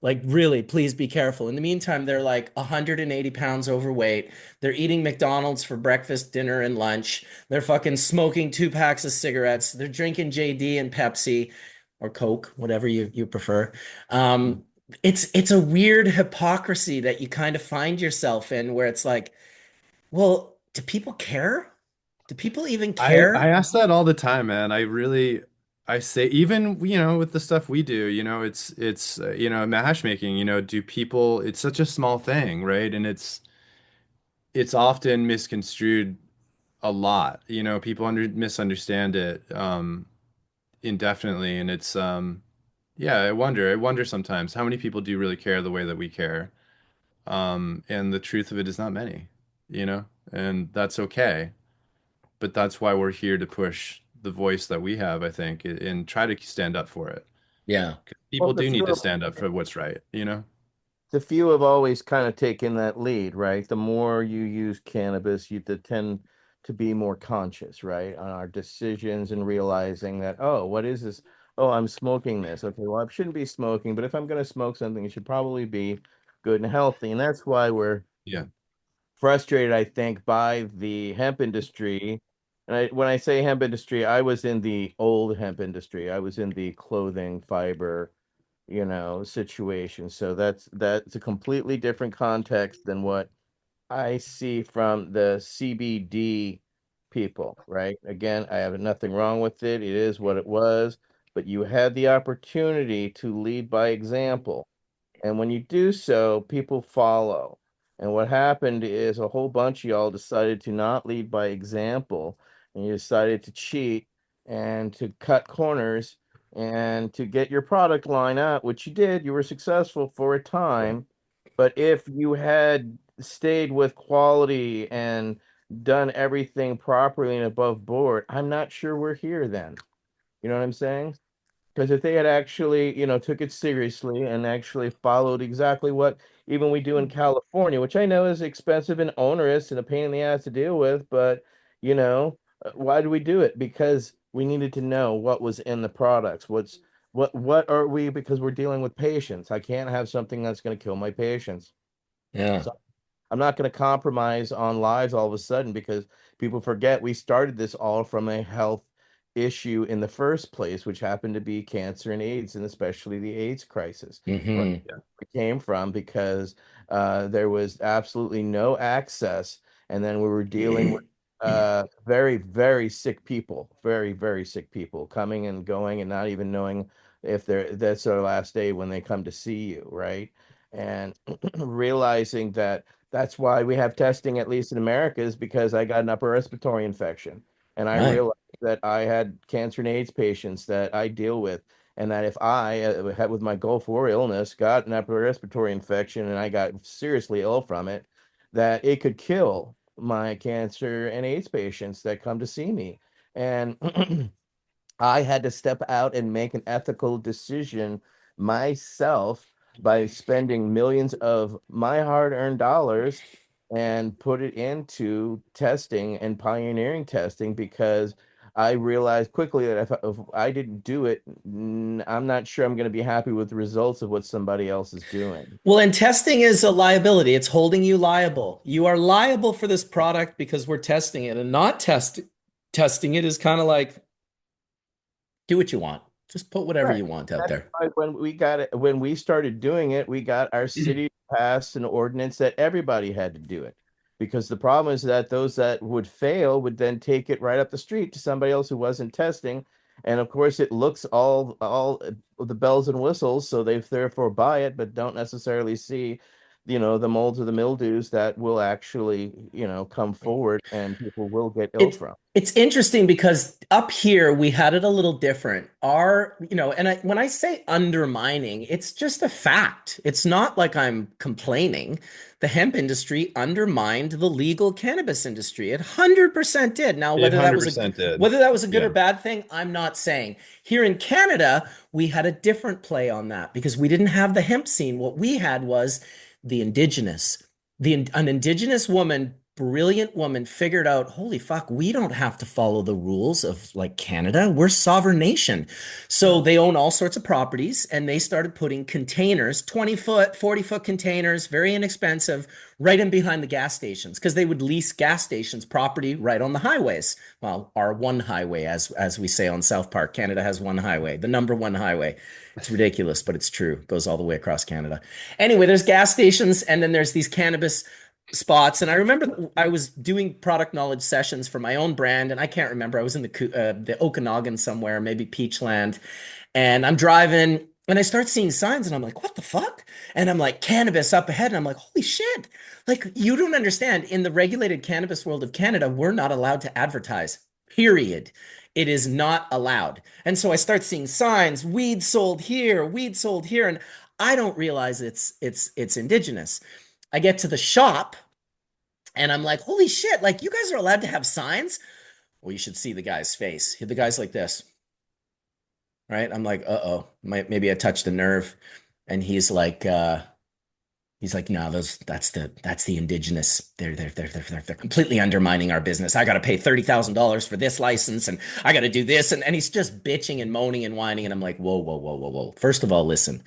Like, really, please be careful. In the meantime, they're like 180 pounds overweight. They're eating McDonald's for breakfast, dinner, and lunch. They're fucking smoking 2 packs of cigarettes. They're drinking JD and Pepsi or Coke, whatever you prefer. Um, it's a weird hypocrisy that you kind of find yourself in, where it's like, well, do people care? Do people even I care? ask that all the time, man. I say, even, with the stuff we do, it's matchmaking, do people, it's such a small thing, right? And it's often misconstrued a lot. People misunderstand it indefinitely, and yeah, I wonder sometimes how many people do really care the way that we care. And the truth of it is not many, you know? and that's okay. But that's why we're here to push the voice that we have, I think, and try to stand up for it. Yeah. 'Cause Well, people do need to stand up for what's right, you know? the few have always kind of taken that lead, right? The more you use cannabis, you tend to be more conscious, right, on our decisions and realizing that, oh, what is this? Oh, I'm smoking this. Okay, well, I shouldn't be smoking, but if I'm going to smoke something, it should probably be good and healthy. And that's why we're Yeah. frustrated, I think, by the hemp industry. And when I say hemp industry, I was in the old hemp industry. I was in the clothing fiber, situation. So that's a completely different context than what I see from the CBD people, right? Again, I have nothing wrong with it. It is what it was, but you had the opportunity to lead by example. And when you do so, people follow. And what happened is a whole bunch of y'all decided to not lead by example, and you decided to cheat and to cut corners and to get your product line out, which you did. You were successful for a time. But if you had stayed with quality and done everything properly and above board, I'm not sure we're here then. You know what I'm saying? Because if they had actually, took it seriously and actually followed exactly what even we do in California, which I know is expensive and onerous and a pain in the ass to deal with, but why do we do it? Because we needed to know what was in the products. What are we? Because we're dealing with patients. I can't have something that's going to kill my patients. Yeah. So I'm not going to compromise on lives all of a sudden because people forget we started this all from a health issue in the first place, which happened to be cancer and AIDS, and especially the AIDS crisis. Right? Hmm. It came from because there was absolutely no access, and then we were dealing with very, very sick people, very, very sick people coming and going and not even knowing if that's their last day when they come to see you, right? And realizing that that's why we have testing, at least in America, is because I got an upper respiratory infection. And I Right. realized that I had cancer and AIDS patients that I deal with. And that if I, had with my Gulf War illness, got an upper respiratory infection and I got seriously ill from it, that it could kill my cancer and AIDS patients that come to see me. And I had to step out and make an ethical decision myself by spending millions of my hard-earned dollars and put it into testing and pioneering testing because I realized quickly that if I didn't do it, I'm not sure I'm going to be happy with the results of what somebody else is doing. Well, and testing is a liability. It's holding you liable. You are liable for this product because we're testing it, and not testing it is kind of like do what you want. Just put whatever Right. you want out That's there. why when we started doing it, we got our city to pass an ordinance that everybody had to do it. Because the problem is that those that would fail would then take it right up the street to somebody else who wasn't testing. And of course, it looks all the bells and whistles, so they therefore buy it, but don't necessarily see, the molds or the mildews that will actually, come forward and people will get ill It's from. it's interesting because up here we had it a little different. When I say undermining, it's just a fact. It's not like I'm complaining. The hemp industry undermined the legal cannabis industry. It 100% did. Now, It 100% did. whether that was a good or Yeah. bad thing, I'm not saying. Here in Canada, we had a different play on that because we didn't have the hemp scene. What we had was the indigenous. An indigenous woman, brilliant woman, figured out, holy fuck, we don't have to follow the rules of like Canada. We're sovereign nation. So Yeah. they own all sorts of properties and they started putting containers, 20-foot, 40-foot containers, very inexpensive, right in behind the gas stations because they would lease gas stations property right on the highways. Well, our one highway, as we say on South Park, Canada has one highway, the number one highway. It's ridiculous, but it's true. It goes all the way across Canada. Anyway, there's gas stations and then there's these cannabis spots. And I remember I was doing product knowledge sessions for my own brand, and I can't remember. I was in the Okanagan somewhere, maybe Peachland, and I'm driving. And I start seeing signs and I'm like, what the fuck? And I'm like, cannabis up ahead. And I'm like, holy shit. Like, you don't understand. In the regulated cannabis world of Canada, we're not allowed to advertise, period. It is not allowed. And so I start seeing signs, weed sold here, weed sold here. And I don't realize it's indigenous. I get to the shop And I'm like, holy shit, like you guys are allowed to have signs? Well, you should see the guy's face. The guy's like this, right? I'm like, uh-oh, maybe I touched a nerve. And he's like, no, that's the indigenous. They're completely undermining our business. I got to pay $30,000 for this license, and I got to do this, and he's just bitching and moaning and whining, and I'm like, whoa, whoa, whoa, whoa, whoa. First of all, listen,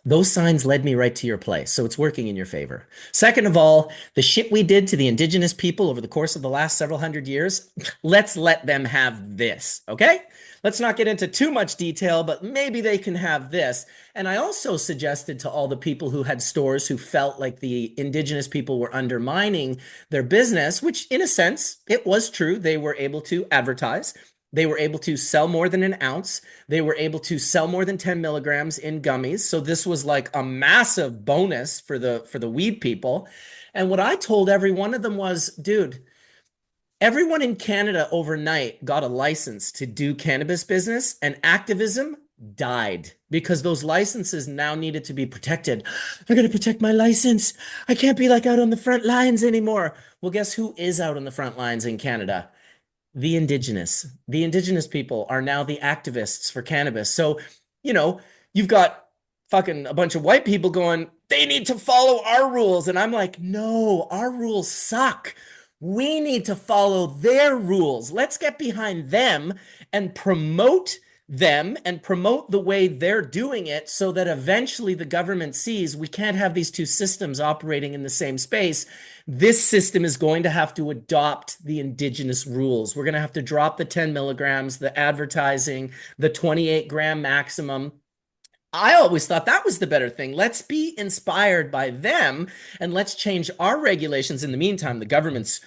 those signs led me right to your place, so it's working in your favor. Second of all, the shit we did to the indigenous people over the course of the last several hundred years, let's let them have this, okay? Let's not get into too much detail, but maybe they can have this. And I also suggested to all the people who had stores who felt like the indigenous people were undermining their business, which in a sense, it was true. They were able to advertise. They were able to sell more than an ounce. They were able to sell more than 10 milligrams in gummies. So this was like a massive bonus for the weed people. And what I told every one of them was, dude, everyone in Canada overnight got a license to do cannabis business, and activism died because those licenses now needed to be protected. I got to protect my license. I can't be like out on the front lines anymore. Well, guess who is out on the front lines in Canada? The indigenous people are now the activists for cannabis. So, you've got fucking a bunch of white people going, they need to follow our rules. And I'm like, no, our rules suck. We need to follow their rules. Let's get behind them and promote them and promote the way they're doing it so that eventually the government sees we can't have these two systems operating in the same space. This system is going to have to adopt the indigenous rules. We're going to have to drop the 10 milligrams, the advertising, the 28-gram maximum. I always thought that was the better thing. Let's be inspired by them and let's change our regulations. In the meantime, the government's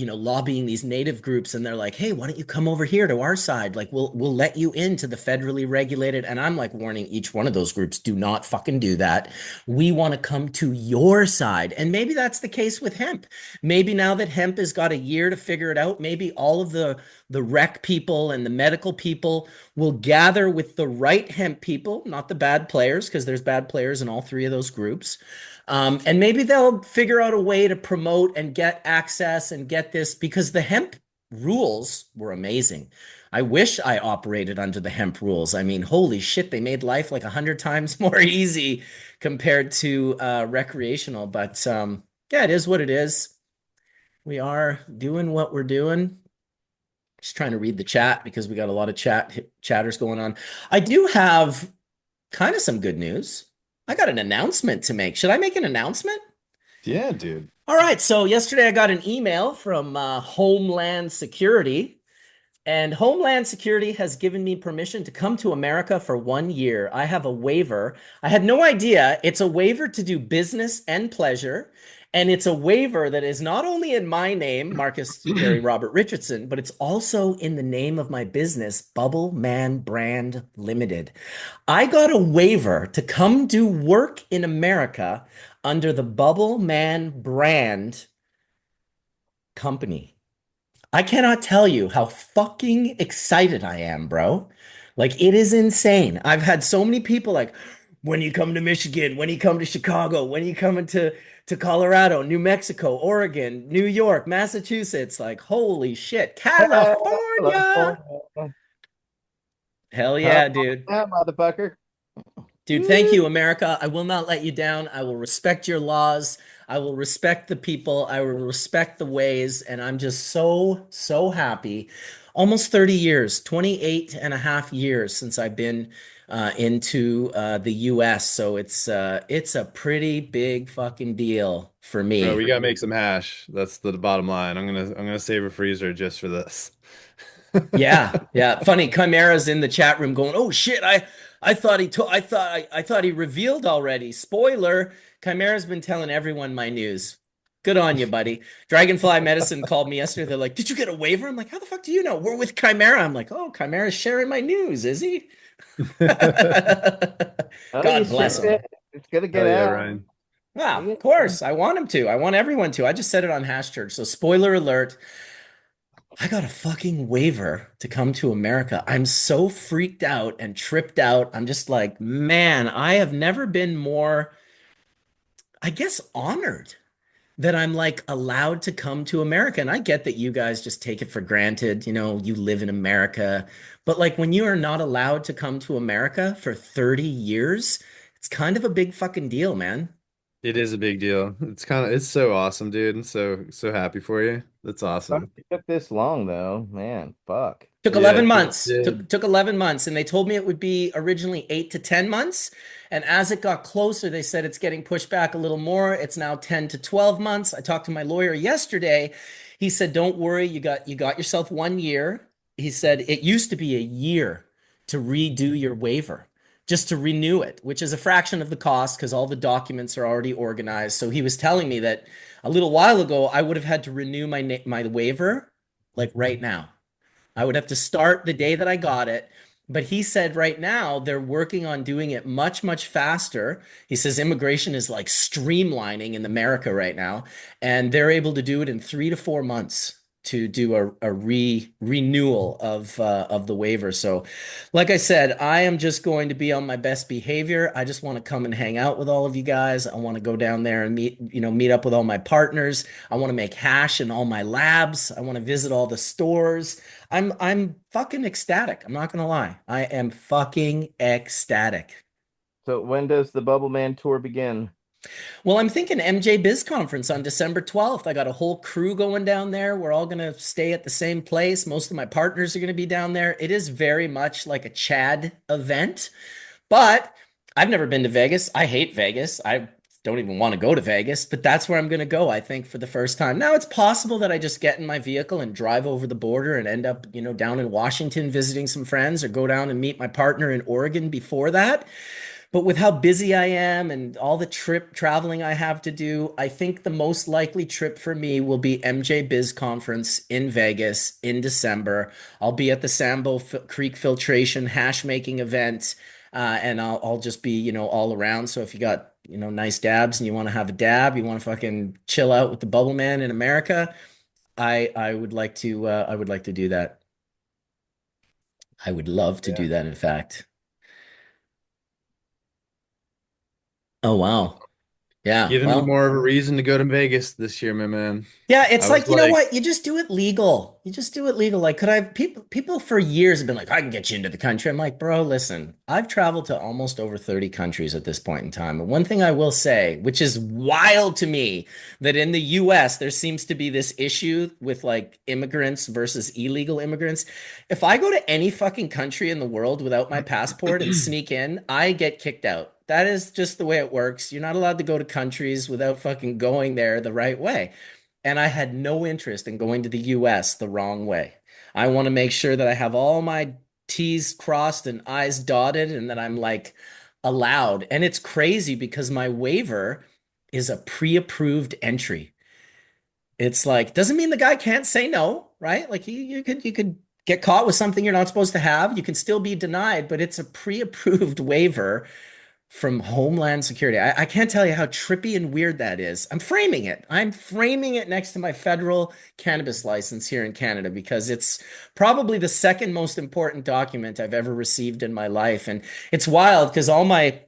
lobbying these native groups, and they're like, hey, why don't you come over here to our side? Like, we'll let you into the federally regulated. And I'm like warning each one of those groups, do not fucking do that. We want to come to your side. And maybe that's the case with hemp. Maybe now that hemp has got a year to figure it out, maybe all of the rec people and the medical people will gather with the right hemp people, not the bad players, because there's bad players in all three of those groups. And maybe they'll figure out a way to promote and get access and get this, because the hemp rules were amazing. I wish I operated under the hemp rules. I mean, holy shit, they made life like 100 times more easy compared to recreational. But yeah, it is what it is. We are doing what we're doing. Just trying to read the chat because we got a lot of chatters going on. I do have kind of some good news. I got an announcement to make. Should I make an announcement? Yeah, dude. All right. So yesterday I got an email from Homeland Security, and Homeland Security has given me permission to come to America for 1 year. I have a waiver. I had no idea. It's a waiver to do business and pleasure. And it's a waiver that is not only in my name, Marcus Gary Robert Richardson, but it's also in the name of my business, Bubble Man Brand Limited. I got a waiver to come do work in America under the Bubble Man brand company. I cannot tell you how fucking excited I am, bro. Like, it is insane. I've had so many people like, when you come to Michigan, when you come to Chicago, when you come to Colorado, New Mexico, Oregon, New York, Massachusetts, like, holy shit, California. Hell yeah, dude. Yeah, motherfucker. Dude, thank you, America. I will not let you down. I will respect your laws. I will respect the people. I will respect the ways. And I'm just so, so happy. Almost 30 years, 28 and a half years since I've been into the US. So it's a pretty big fucking deal for Bro, me. we gotta make some hash. That's the bottom line. I'm gonna save a freezer just for this. Yeah, yeah. Funny, Chimera's in the chat room going, "Oh shit, I thought he told I thought he revealed already. Spoiler, Chimera's been telling everyone my news. Good on you, buddy. Dragonfly Medicine called me yesterday. They're like, "Did you get a waiver?" I'm like, "How the fuck do you know? We're with Chimera." I'm like, "Oh, Chimera's sharing my news, is he?" Oh, you God bless said him. it. It's gonna get Hell yeah, out. Ryan. Yeah, of course. I want him to. I want everyone to. I just said it on Hash Church. So spoiler alert. I got a fucking waiver to come to America. I'm so freaked out and tripped out. I'm just like, man, I have never been more, I guess, honored. that I'm like allowed to come to America. And I get that you guys just take it for granted, you live in America. But like when you are not allowed to come to America for 30 years, it's kind of a big fucking deal, man. It is a big deal. It's so awesome, dude. I'm so happy for you. That's Fuck, awesome. it took this long though, man. Fuck. Took Yeah, 11 it sure months. Took did. took 11 months and they told me it would be originally 8 to 10 months. And as it got closer, they said it's getting pushed back a little more. It's now 10 to 12 months. I talked to my lawyer yesterday. He said, "Don't worry, you got yourself 1 year." He said it used to be a year to redo your waiver, just to renew it, which is a fraction of the cost because all the documents are already organized. So he was telling me that a little while ago I would have had to renew my waiver like right now. I would have to start the day that I got it. But he said right now they're working on doing it much, much faster. He says immigration is like streamlining in America right now, and they're able to do it in 3 to 4 months to do a renewal of the waiver. So, like I said, I am just going to be on my best behavior. I just want to come and hang out with all of you guys. I want to go down there and meet up with all my partners. I want to make hash in all my labs. I want to visit all the stores. I'm fucking ecstatic. I'm not gonna lie. I am fucking ecstatic. So when does the Bubble Man tour begin? Well, I'm thinking MJ Biz Conference on December 12th. I got a whole crew going down there. We're all gonna stay at the same place. Most of my partners are gonna be down there. It is very much like a Chad event, but I've never been to Vegas. I hate Vegas. I don't even want to go to Vegas, but that's where I'm going to go, I think, for the first time. Now, it's possible that I just get in my vehicle and drive over the border and end up, down in Washington visiting some friends or go down and meet my partner in Oregon before that. But with how busy I am and all the trip traveling I have to do, I think the most likely trip for me will be MJ Biz Conference in Vegas in December. I'll be at the Creek Filtration hash making event, and I'll just be, all around. So if you got, nice dabs and you want to have a dab, you want to fucking chill out with the Bubble Man in America, I would like to do that. I would love to Yeah. do that, in fact. Oh wow. Yeah. Giving me Well, more of a reason to go to Vegas this year, my man. yeah, I it's was like, you know like, what? You just do it legal. You just do it legal. Like, could I people for years have been like, I can get you into the country. I'm like, bro, listen, I've traveled to almost over 30 countries at this point in time. And one thing I will say, which is wild to me, that in the US there seems to be this issue with like immigrants versus illegal immigrants. If I go to any fucking country in the world without my passport and sneak in, I get kicked out. That is just the way it works. You're not allowed to go to countries without fucking going there the right way. And I had no interest in going to the US the wrong way. I want to make sure that I have all my T's crossed and I's dotted and that I'm like allowed. And it's crazy because my waiver is a pre-approved entry. It's like doesn't mean the guy can't say no, right? Like you could get caught with something you're not supposed to have. You can still be denied, but it's a pre-approved waiver from Homeland Security. I can't tell you how trippy and weird that is. I'm framing it. I'm framing it next to my federal cannabis license here in Canada because it's probably the second most important document I've ever received in my life. And it's wild because all my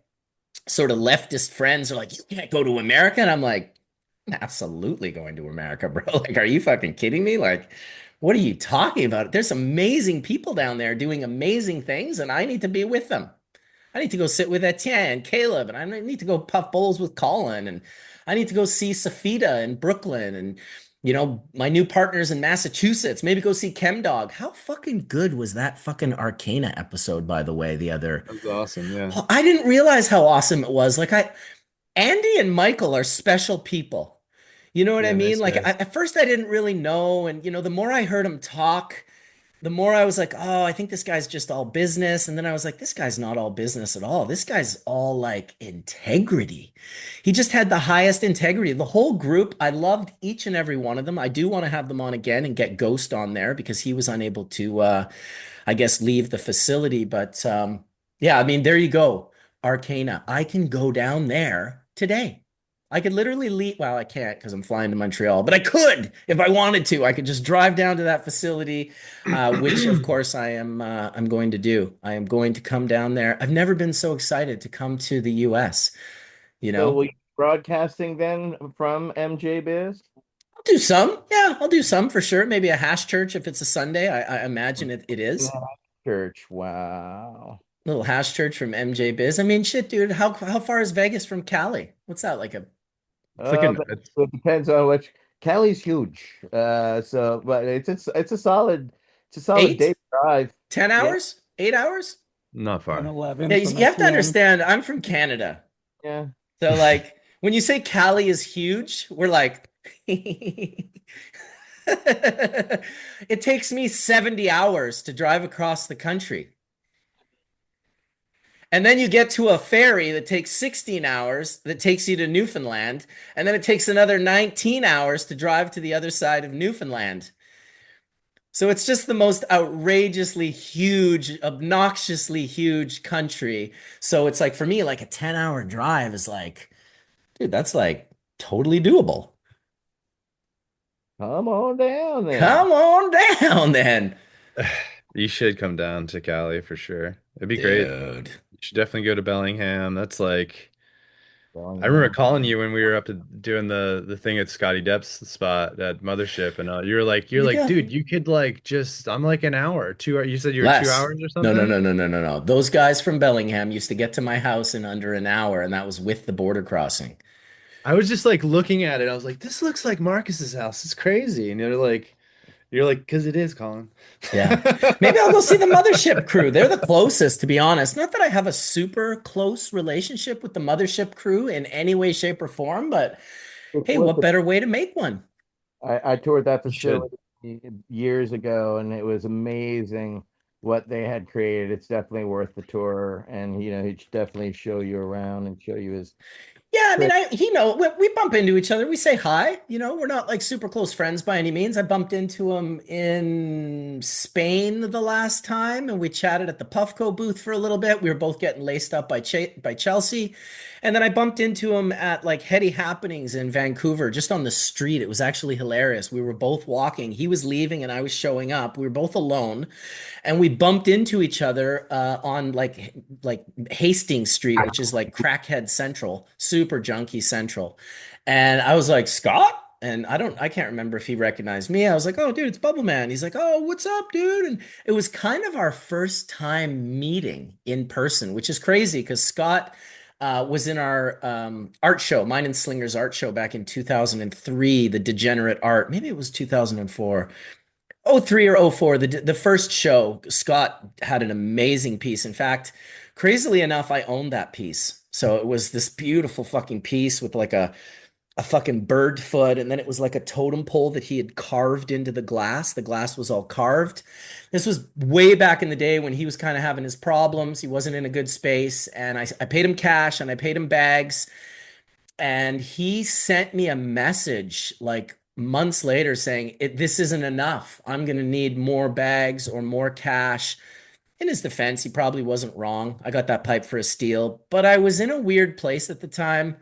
sort of leftist friends are like, you can't go to America. And I'm like, I'm absolutely going to America, bro. Like, are you fucking kidding me? Like, what are you talking about? There's amazing people down there doing amazing things, and I need to be with them. I need to go sit with Etienne and Caleb, and I need to go puff bowls with Colin, and I need to go see Safita in Brooklyn, and my new partners in Massachusetts. Maybe go see ChemDog. How fucking good was that fucking Arcana episode, by the way? The other, that was awesome. Yeah. oh, I didn't realize how awesome it was. Like Andy and Michael are special people. You know what I Yeah, mean? nice Like guys. at first I didn't really know, and the more I heard him talk, the more I was like, oh, I think this guy's just all business. And then I was like, this guy's not all business at all. This guy's all like integrity. He just had the highest integrity. The whole group, I loved each and every one of them. I do want to have them on again and get Ghost on there because he was unable to, I guess, leave the facility. But yeah, I mean, there you go. Arcana. I can go down there today. I could literally leave. Well, I can't because I'm flying to Montreal, but I could if I wanted to. I could just drive down to that facility, which of course I am. I'm going to do. I am going to come down there. I've never been so excited to come to the U.S. You So know? broadcasting then from MJ Biz? I'll do some. Yeah, I'll do some for sure. Maybe a hash church if it's a Sunday. I imagine it is. Church. Wow. Little hash church from MJ Biz. I mean, shit, dude. How far is Vegas from Cali? What's that like a It's like an It depends on which. Cali's huge. But it's a solid day eight, drive. ten Yeah, hours? 8 hours? not 10, far. 11 Yeah, from you have to FDN. understand, I'm from Canada. yeah. So like when you say Cali is huge, we're like it takes me 70 hours to drive across the country. And then you get to a ferry that takes 16 hours that takes you to Newfoundland. And then it takes another 19 hours to drive to the other side of Newfoundland. So it's just the most outrageously huge, obnoxiously huge country. So it's like for me, like a 10-hour drive is like, dude, that's like totally doable. Come on down then. Come on down then, You should come down to Cali for sure. It'd be great. dude. You should definitely go to Bellingham. That's like I remember Bellingham. calling you when we were up doing the thing at Scotty Depp's spot at Mothership, and you're like, Yeah. dude, you could like just I'm like an hour, 2 hours. You said you were two Less. hours or No, no, something. no, no, no, no, no. Those guys from Bellingham used to get to my house in under an hour, and that was with the border crossing. I was just like looking at it. I was like, this looks like Marcus's house. It's crazy. And you're like, because it is, Colin. Yeah. Maybe I'll go see the Mothership crew. They're the closest, to be honest. Not that I have a super close relationship with the Mothership crew in any way, shape, or form, but It's hey, worth what it. better way to make one? I toured that You should. facility years ago, and it was amazing what they had created. It's definitely worth the tour, and he should definitely show you around and show you his Yeah, I mean, trick. we bump into each other. We say hi. We're not like super close friends by any means. I bumped into him in Spain the last time, and we chatted at the Puffco booth for a little bit. We were both getting laced up by Chelsea, and then I bumped into him at like Heady Happenings in Vancouver, just on the street. It was actually hilarious. We were both walking. He was leaving, and I was showing up. We were both alone, and we bumped into each other on like Hastings Street, which is like crackhead central, super junkie central. And I was like, Scott? And I can't remember if he recognized me. I was like, oh, dude, it's Bubble Man. He's like, oh, what's up, dude? And it was kind of our first time meeting in person, which is crazy because Scott was in our art show, mine and Slinger's art show back in 2003, the Degenerate Art. Maybe it was 2004. Oh three or oh four, the first show, Scott had an amazing piece. In fact, crazily enough, I owned that piece. So it was this beautiful fucking piece with like a fucking bird foot, and then it was like a totem pole that he had carved into the glass. The glass was all carved. This was way back in the day when he was kind of having his problems. He wasn't in a good space, and I paid him cash and I paid him bags. And he sent me a message like months later saying, this isn't enough. I'm going to need more bags or more cash. In his defense, he probably wasn't wrong. I got that pipe for a steal, but I was in a weird place at the time.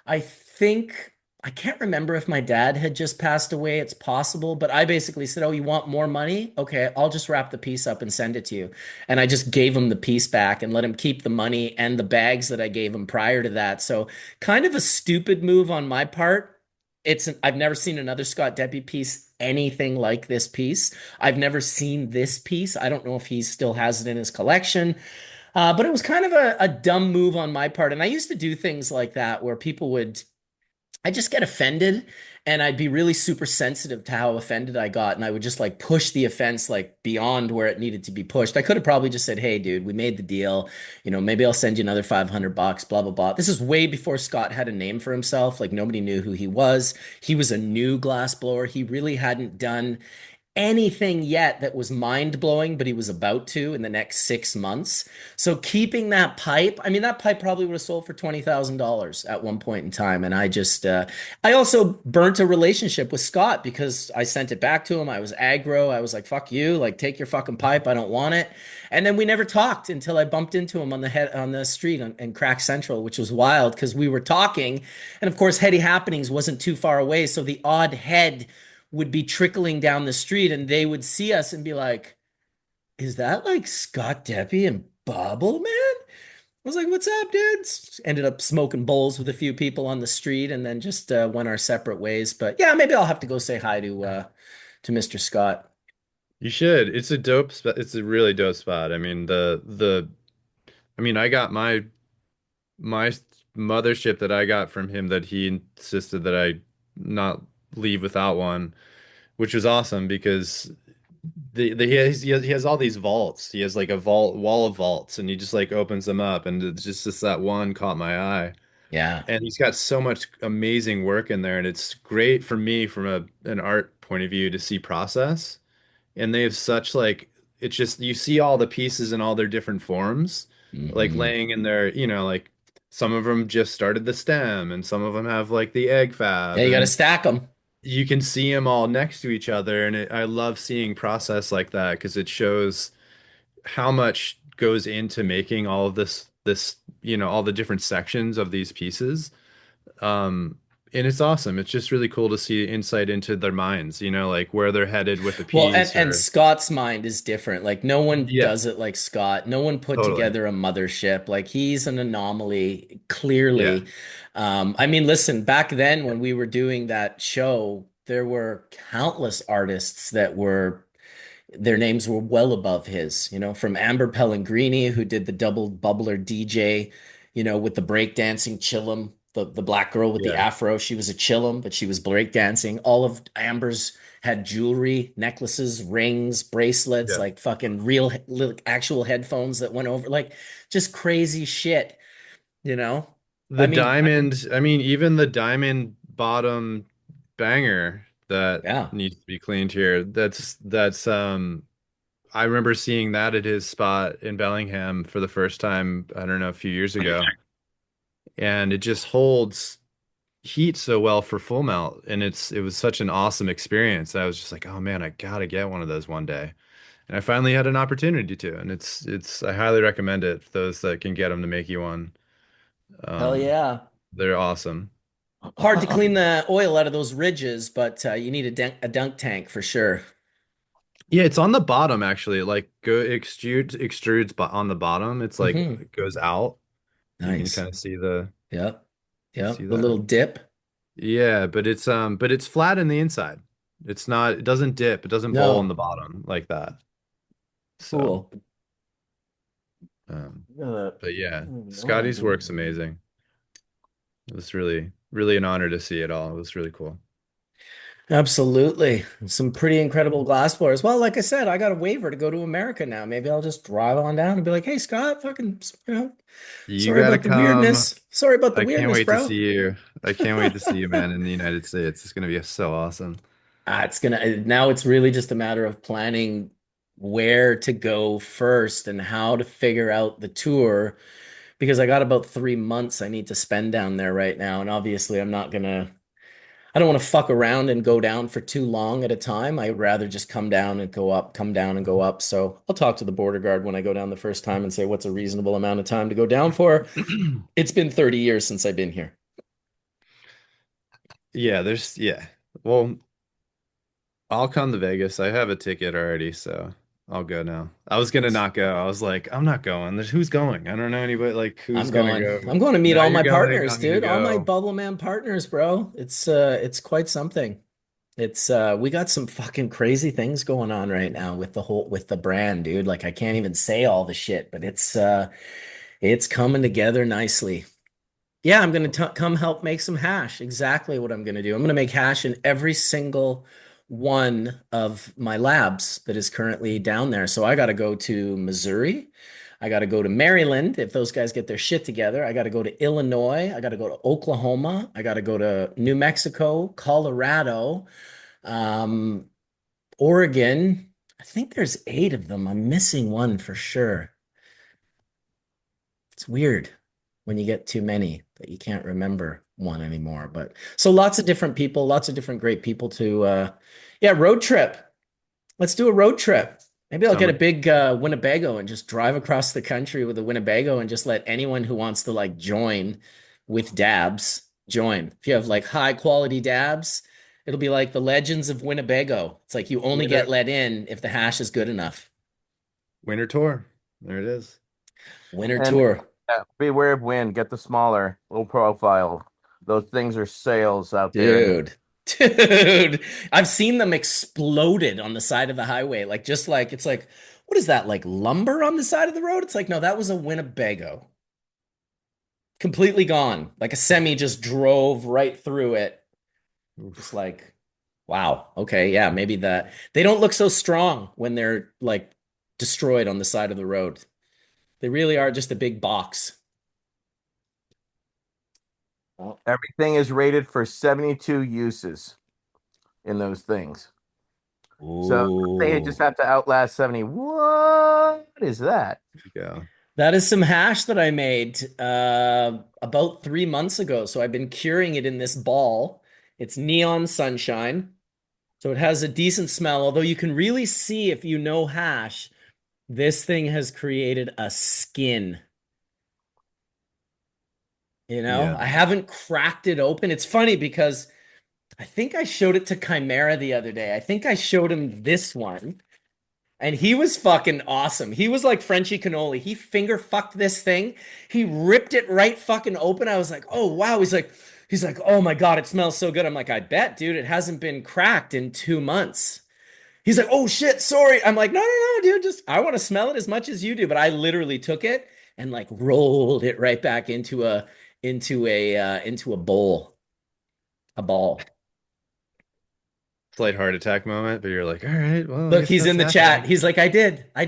I think I can't remember if my dad had just passed away. It's possible, but I basically said, "Oh, you want more money? Okay, I'll just wrap the piece up and send it to you." And I just gave him the piece back and let him keep the money and the bags that I gave him prior to that. So, kind of a stupid move on my part. I've never seen another Scott Deppie piece anything like this piece. I've never seen this piece. I don't know if he still has it in his collection. But it was kind of a dumb move on my part. And I used to do things like that where I just get offended and I'd be really super sensitive to how offended I got. And I would just like push the offense like beyond where it needed to be pushed. I could have probably just said, hey, dude, we made the deal. Maybe I'll send you another 500 bucks, blah, blah, blah. This is way before Scott had a name for himself. Like nobody knew who he was. He was a new glass blower. He really hadn't done anything yet that was mind blowing, but he was about to in the next 6 months. So keeping that pipe, I mean, that pipe probably would have sold for $20,000 at one point in time. And I also burnt a relationship with Scott because I sent it back to him. I was aggro. I was like, fuck you, like take your fucking pipe. I don't want it. And then we never talked until I bumped into him on the street in Crack Central, which was wild because we were talking. And of course, Heady Happenings wasn't too far away. So the odd head would be trickling down the street and they would see us and be like, is that like Scott Deppie and Bubble Man? was like, "What's up, dudes?" Ended up smoking bowls with a few people on the street, and then just went our separate ways. But yeah, maybe I'll have to go say hi to Mr. Scott. You should. It's a dope spot. It's a really dope spot. I mean, I mean, I got my mothership that I got from him that he insisted that I not leave without one, which was awesome because he has all these vaults. He has like a vault wall of vaults, and he just like opens them up, and it's just that one caught my eye. Yeah. And he's got so much amazing work in there, and it's great for me from an art point of view to see process. And they have such like it's just you see all the pieces in all their different forms, like Hmm. laying in their, like some of them just started the stem, and some of them have like the egg Yeah, fab, you got to and stack them. you can see them all next to each other. And I love seeing process like that because it shows how much goes into making all of this, all the different sections of these pieces. Um, and it's awesome. It's just really cool to see insight into their minds, like where they're headed with the Well, and piece and or Scott's mind is different. Like no one yeah, does it like Scott. No one put totally. together a mothership. Like he's an anomaly, Yeah. clearly. I mean, listen, back then when we were doing that show, there were countless artists that were their names were well above his, from Amber Pellegrini, who did the double bubbler DJ, with the breakdancing chillum, the black girl with the Yeah. afro. She was a chillum, but she was breakdancing. All of Amber's had jewelry, necklaces, rings, bracelets, Yeah. like fucking real, actual headphones that went over, like just crazy shit, you know? The I mean, diamond, I mean, even the diamond bottom banger that yeah. needs to be cleaned here. That's I remember seeing that at his spot in Bellingham for the first time, I don't know, a few years ago. And it just holds heat so well for full melt. And it was such an awesome experience. I was just like, oh man, I gotta get one of those one day. And I finally had an opportunity to, and I highly recommend it for those that can get them to make you one. Hell Um, yeah. they're awesome. Hard to clean the oil out of those ridges, but you need a dunk tank for sure. Yeah, it's on the bottom actually. Like go extrudes but on the bottom. It's like Hmm. it goes out. You can Nice. kind of Yep. see Yep. The little that. dip. Yeah, but it's flat in the inside. It's not it doesn't dip. It doesn't bowl on No. the bottom like that. So, Cool. um I but yeah, don't even know what I'm Scotty's work's doing. amazing. It was really an honor to see it all. It was really cool. Absolutely. Some pretty incredible glass blowers. Well, like I said, I got a waiver to go to America now. Maybe I'll just drive on down and be like, "Hey, Scott, fucking, You sorry gotta about the come. weirdness. Sorry about the I can't weirdness, wait to bro." see you. I can't wait to see you, man, in the United States. It's gonna be so awesome. It's gonna now it's really just a matter of planning where to go first and how to figure out the tour because I got about 3 months I need to spend down there right now. And obviously I don't want to fuck around and go down for too long at a time. I'd rather just come down and go up, come down and go up. So I'll talk to the border guard when I go down the first time and say, what's a reasonable amount of time to go down for? It's been 30 years since I've been here. Yeah. Well, I'll come to Vegas. I have a ticket already, so I'll go now. I was gonna not go. I was like, I'm not going. Who's going? I don't know anybody. Like, who's I'm gonna going. go? I'm going to meet Now all you're my going. partners, I'm gonna dude. All my go. Bubble Man partners, bro. It's quite something. It's we got some fucking crazy things going on right now with the brand, dude. Like I can't even say all the shit, but it's coming together nicely. Yeah, I'm gonna come help make some hash. Exactly what I'm gonna do. I'm gonna make hash in every single one of my labs that is currently down there. So I got to go to Missouri. I got to go to Maryland if those guys get their shit together. I got to go to Illinois. I got to go to Oklahoma. I got to go to New Mexico, Colorado, um, Oregon. I think there's 8 of them. I'm missing one for sure. It's weird when you get too many that you can't remember one anymore. But so lots of different people, lots of different great people to yeah, road trip. Let's do a road trip. Maybe I'll get a Summer big Winnebago and just drive across the country with a Winnebago and just let anyone who wants to like join with dabs join. If you have like high quality dabs, it'll be like the Legends of Winnebago. It's like you only get winter let in if the hash is good enough. winter tour. There it is. Winter And tour. Yeah, beware of wind. Get the smaller, low profile. Those things are sails out there in the. Dude. Dude, I've seen them exploded on the side of the highway. Like, just like, it's like, what is that? Like lumber on the side of the road? It's like, no, that was a Winnebago. Completely gone. Like a semi just drove right through it. Just Oof. like, wow. Okay. Yeah. Maybe that they don't look so strong when they're like destroyed on the side of the road. They really are just a big box. Oh. Everything is rated for 72 uses in those things. So they just Ooh. have to outlast 70. What is that? Yeah. That is some hash that I made about 3 months ago. So I've been curing it in this ball. It's neon sunshine. So it has a decent smell, although you can really see if you know hash, this thing has created a skin. You know, Yeah. I haven't cracked it open. It's funny because I think I showed it to Chimera the other day. I think I showed him this one. And he was fucking awesome. He was like Frenchy cannoli. He finger fucked this thing. He ripped it right fucking open. I was like, oh wow. He's like, oh my God, it smells so good. I'm like, I bet, dude, it hasn't been cracked in 2 months. He's like, oh shit, sorry. I'm like, no, no, no, dude, just I want to smell it as much as you do. But I literally took it and like rolled it right back into a bowl, a ball. Slight heart attack moment, but you're like, all right, well, I Look, guess he's that's in the chat. happening. He's like, I did. I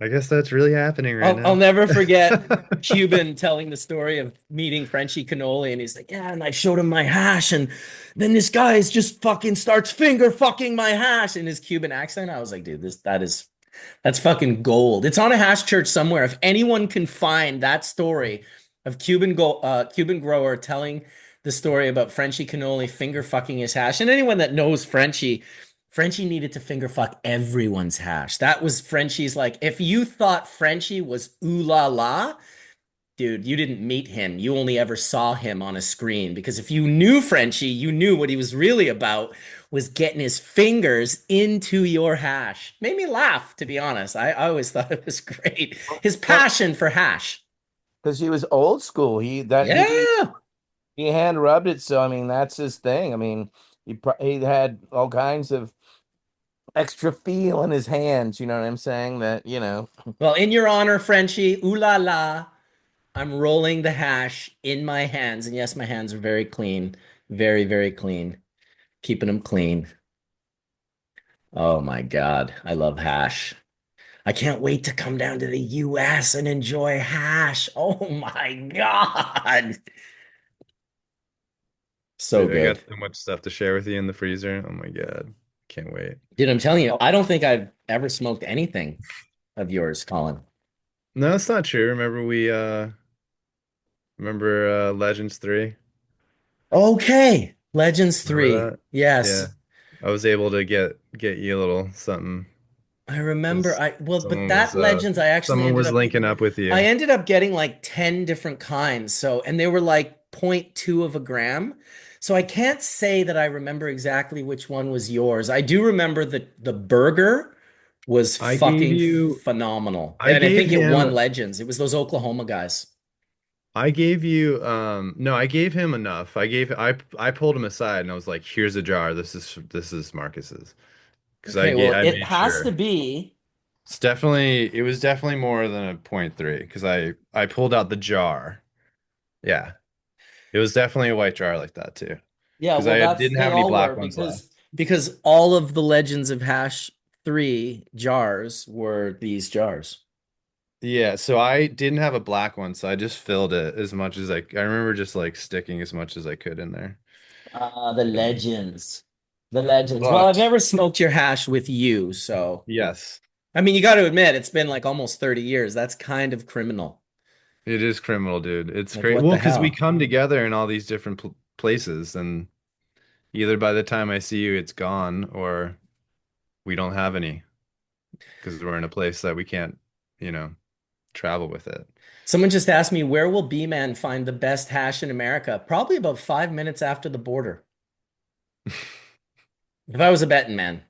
guess that's really happening right I'll now. never forget Cuban telling the story of meeting Frenchy Cannoli, and he's like, "Yeah," and I showed him my hash, and then this guy is just fucking starts finger fucking my hash in his Cuban accent. I was like, "Dude, that's fucking gold." It's on a hash church somewhere. If anyone can find that story of Cuban grower telling the story about Frenchy Cannoli finger fucking his hash, and anyone that knows Frenchie needed to finger fuck everyone's hash. That was Frenchie's like, if you thought Frenchie was ooh la la, dude, you didn't meet him. You only ever saw him on a screen. Because if you knew Frenchie, you knew what he was really about was getting his fingers into your hash. Made me laugh, to be honest. I always thought it was great. His Well, passion for hash. because he was old school. Yeah. He hand rubbed it, so I mean that's his thing. I mean, he had all kinds of extra feel in his hands. You know what I'm saying? That Well, in your honor, Frenchie, ooh la la. I'm rolling the hash in my hands. And yes, my hands are very clean. Very, very clean. Keeping them clean. Oh my God. I love hash. I can't wait to come down to the US and enjoy hash. Oh my God. So Dude, I got good. so much stuff to share with you in the freezer. Oh my God. Can't wait. Dude, I'm telling you, I don't think I've ever smoked anything of yours, Colin. No, that's not true. Remember Legends 3? Okay. Legends Remember 3. that? Yeah. Yes. I was able to get you a little something I remember because but that Legends I actually someone ended was up linking up with I you. ended up getting like 10 different kinds. So, and they were like zero point 0.2 of a gram. So I can't say that I remember exactly which one was yours. I do remember the burger was I gave fucking you phenomenal. I And I gave think it him won Legends. It was those Oklahoma guys. I gave you no, I gave him enough. I pulled him aside and I was like, here's a jar. This is Marcus's. Because Okay, well, I it made has to sure. be. It was definitely more than a point three because I pulled out the jar. Yeah. It was definitely a white jar like that too. Yeah, Because well, didn't they have any all were black ones left. because all of the Legends of Hash 3 jars were these jars. Yeah, so I didn't have a black one, so I just filled it as much as I remember just like sticking as much as I could in there. The Yeah. legends. The legends. Well, I've But never smoked your hash with you, so yes, I mean, you got to admit it's been like almost 30 years. That's kind of criminal. it is criminal, dude. It's Like great. what Well, the because we hell? come together in all these different pl places, and either by the time I see you, it's gone, or we don't have any because we're in a place that we can't, you know, travel with it. Someone just asked me where will B-Man find the best hash in America? Probably about 5 minutes after the border. If I was a betting man.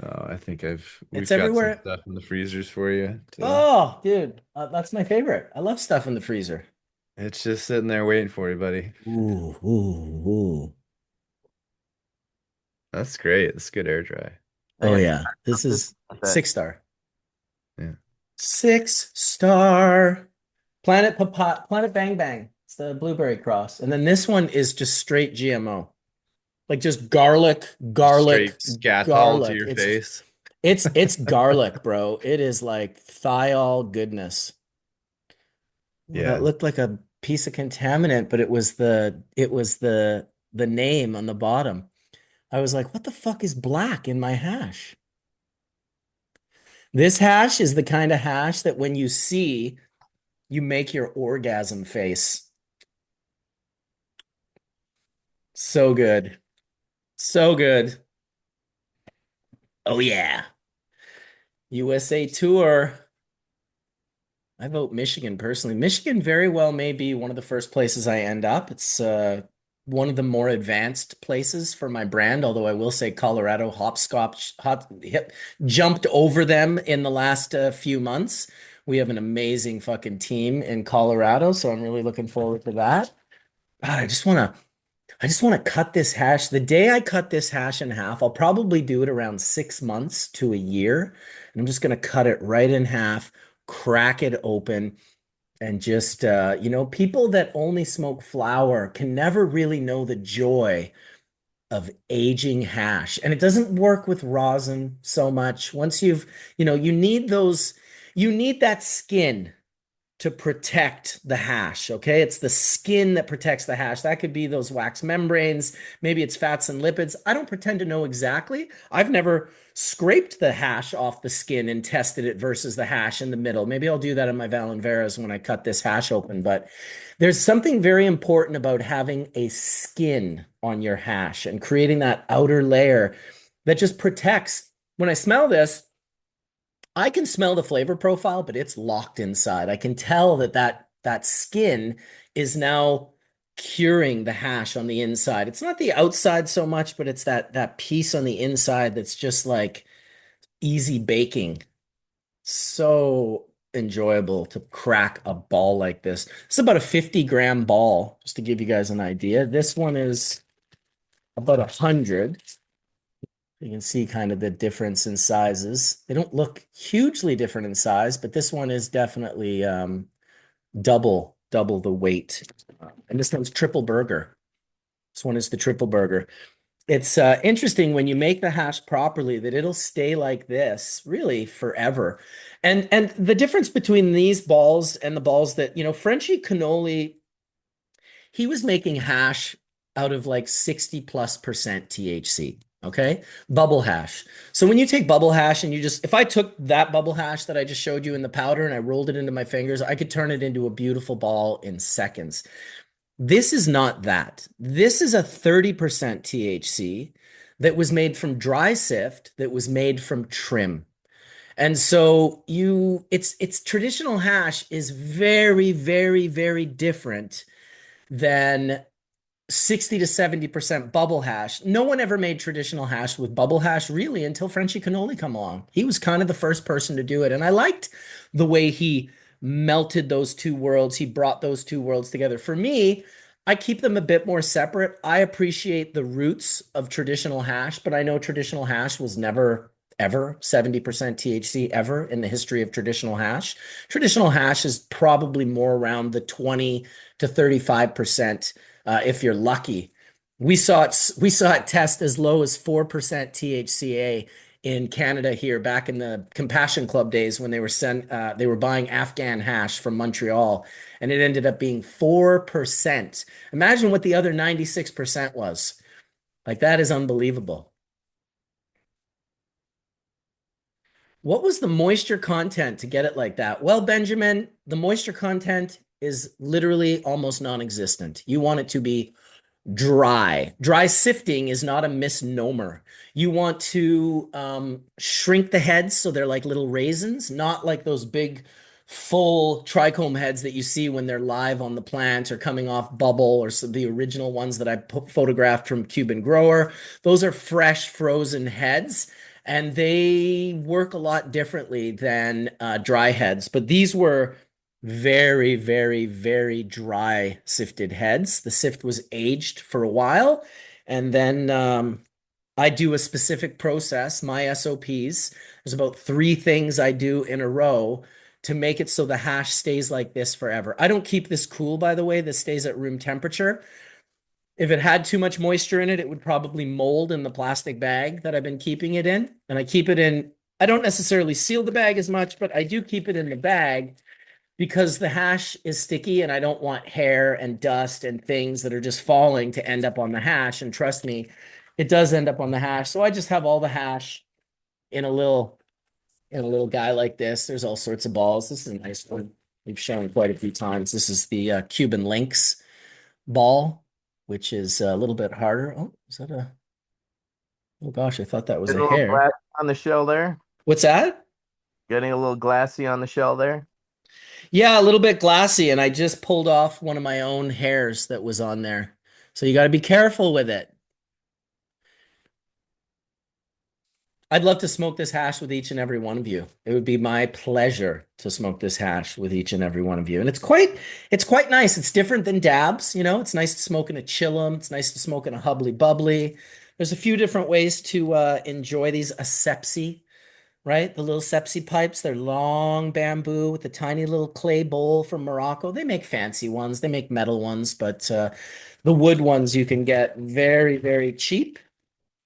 Oh, I think It's we've got some everywhere. stuff in the freezers for you. Oh, dude, that's my favorite. I love stuff in the freezer. It's just sitting there waiting for you, buddy. Ooh, ooh, ooh. That's great. That's good air dry. I Oh got yeah, this something is like that. 6 star. Yeah. 6 star. Planet Bang Bang. It's the blueberry cross. And then this one is just straight GMO. Like just garlic, Just garlic, straight scat all to garlic. your face. It's garlic, bro. It is like thiol goodness. Well, that Yeah. looked like a piece of contaminant, but it was the name on the bottom. I was like, what the fuck is black in my hash? This hash is the kind of hash that when you see, you make your orgasm face. So good. So good. Oh yeah. USA tour. I vote Michigan personally. Michigan very well may be one of the first places I end up. It's one of the more advanced places for my brand, although I will say Colorado jumped over them in the last few months. We have an amazing fucking team in Colorado, so I'm really looking forward to that. God, I just want to cut this hash. The day I cut this hash in half, I'll probably do it around 6 months to a year. And I'm just going to cut it right in half, crack it open, and just, people that only smoke flower can never really know the joy of aging hash. And it doesn't work with rosin so much. Once you need that skin to protect the hash. Okay. It's the skin that protects the hash. That could be those wax membranes. Maybe it's fats and lipids. I don't pretend to know exactly. I've never scraped the hash off the skin and tested it versus the hash in the middle. Maybe I'll do that in my Valenveras when I cut this hash open. But there's something very important about having a skin on your hash and creating that outer layer that just protects. When I smell this, I can smell the flavor profile, but it's locked inside. I can tell that skin is now curing the hash on the inside. It's not the outside so much, but it's that piece on the inside that's just like easy baking. So enjoyable to crack a ball like this. It's about a 50-gram ball, just to give you guys an idea. This one is about 100. You can see kind of the difference in sizes. They don't look hugely different in size, but this one is definitely double the weight. And this one's triple burger. This one is the triple burger. It's interesting when you make the hash properly that it'll stay like this really forever. And the difference between these balls and the balls that, Frenchie Cannoli, he was making hash out of like 60+% THC. Okay. Bubble hash. So when you take bubble hash and if I took that bubble hash that I just showed you in the powder and I rolled it into my fingers, I could turn it into a beautiful ball in seconds. This is not that. This is a 30% THC that was made from dry sift, that was made from trim. And so it's traditional hash is very, very, very different than 60 to 70% bubble hash. No one ever made traditional hash with bubble hash really until Frenchy Cannoli come along. He was kind of the first person to do it. And I liked the way he melted those two worlds. He brought those two worlds together. For me, I keep them a bit more separate. I appreciate the roots of traditional hash, but I know traditional hash was never ever 70% THC ever in the history of traditional hash. Traditional hash is probably more around the 20 to 35% if you're lucky. We saw it test as low as 4% THCA in Canada here back in the Compassion Club days when they were buying Afghan hash from Montreal, and it ended up being 4%. Imagine what the other 96% was. Like that is unbelievable. What was the moisture content to get it like that? Well, Benjamin, the moisture content is literally almost non-existent. You want it to be dry. Dry sifting is not a misnomer. You want to shrink the heads so they're like little raisins, not like those big full trichome heads that you see when they're live on the plant or coming off bubble, or the original ones that I photographed from Cuban Grower. Those are fresh frozen heads. and they work a lot differently than dry heads. But these were very, very, very dry sifted heads. The sift was aged for a while, and then I do a specific process, my SOPs. There's about three things I do in a row to make it so the hash stays like this forever. I don't keep this cool, by the way. This stays at room temperature. If it had too much moisture in it, it would probably mold in the plastic bag that I've been keeping it in. And I keep it in, I don't necessarily seal the bag as much, but I do keep it in the bag because the hash is sticky and I don't want hair and dust and things that are just falling to end up on the hash. And trust me, it does end up on the hash. So I just have all the hash in a little guy like this. There's all sorts of balls. This is a nice one. We've shown quite a few times. This is the Cuban Links ball, which is a little bit harder. Oh, is that a? Oh gosh, I thought that was Getting a a little hair. glassy on the shell there. What's that? Getting a little glassy on the shell there. Yeah, a little bit glassy, and I just pulled off one of my own hairs that was on there. So you got to be careful with it. I'd love to smoke this hash with each and every one of you. It would be my pleasure to smoke this hash with each and every one of you. And it's quite nice. It's different than dabs, you know. It's nice to smoke in a chillum. It's nice to smoke in a hubbly bubbly. There's a few different ways to enjoy these asepsi, right? The little sepsi pipes. They're long bamboo with a tiny little clay bowl from Morocco. They make fancy ones. They make metal ones, but the wood ones you can get very, very cheap.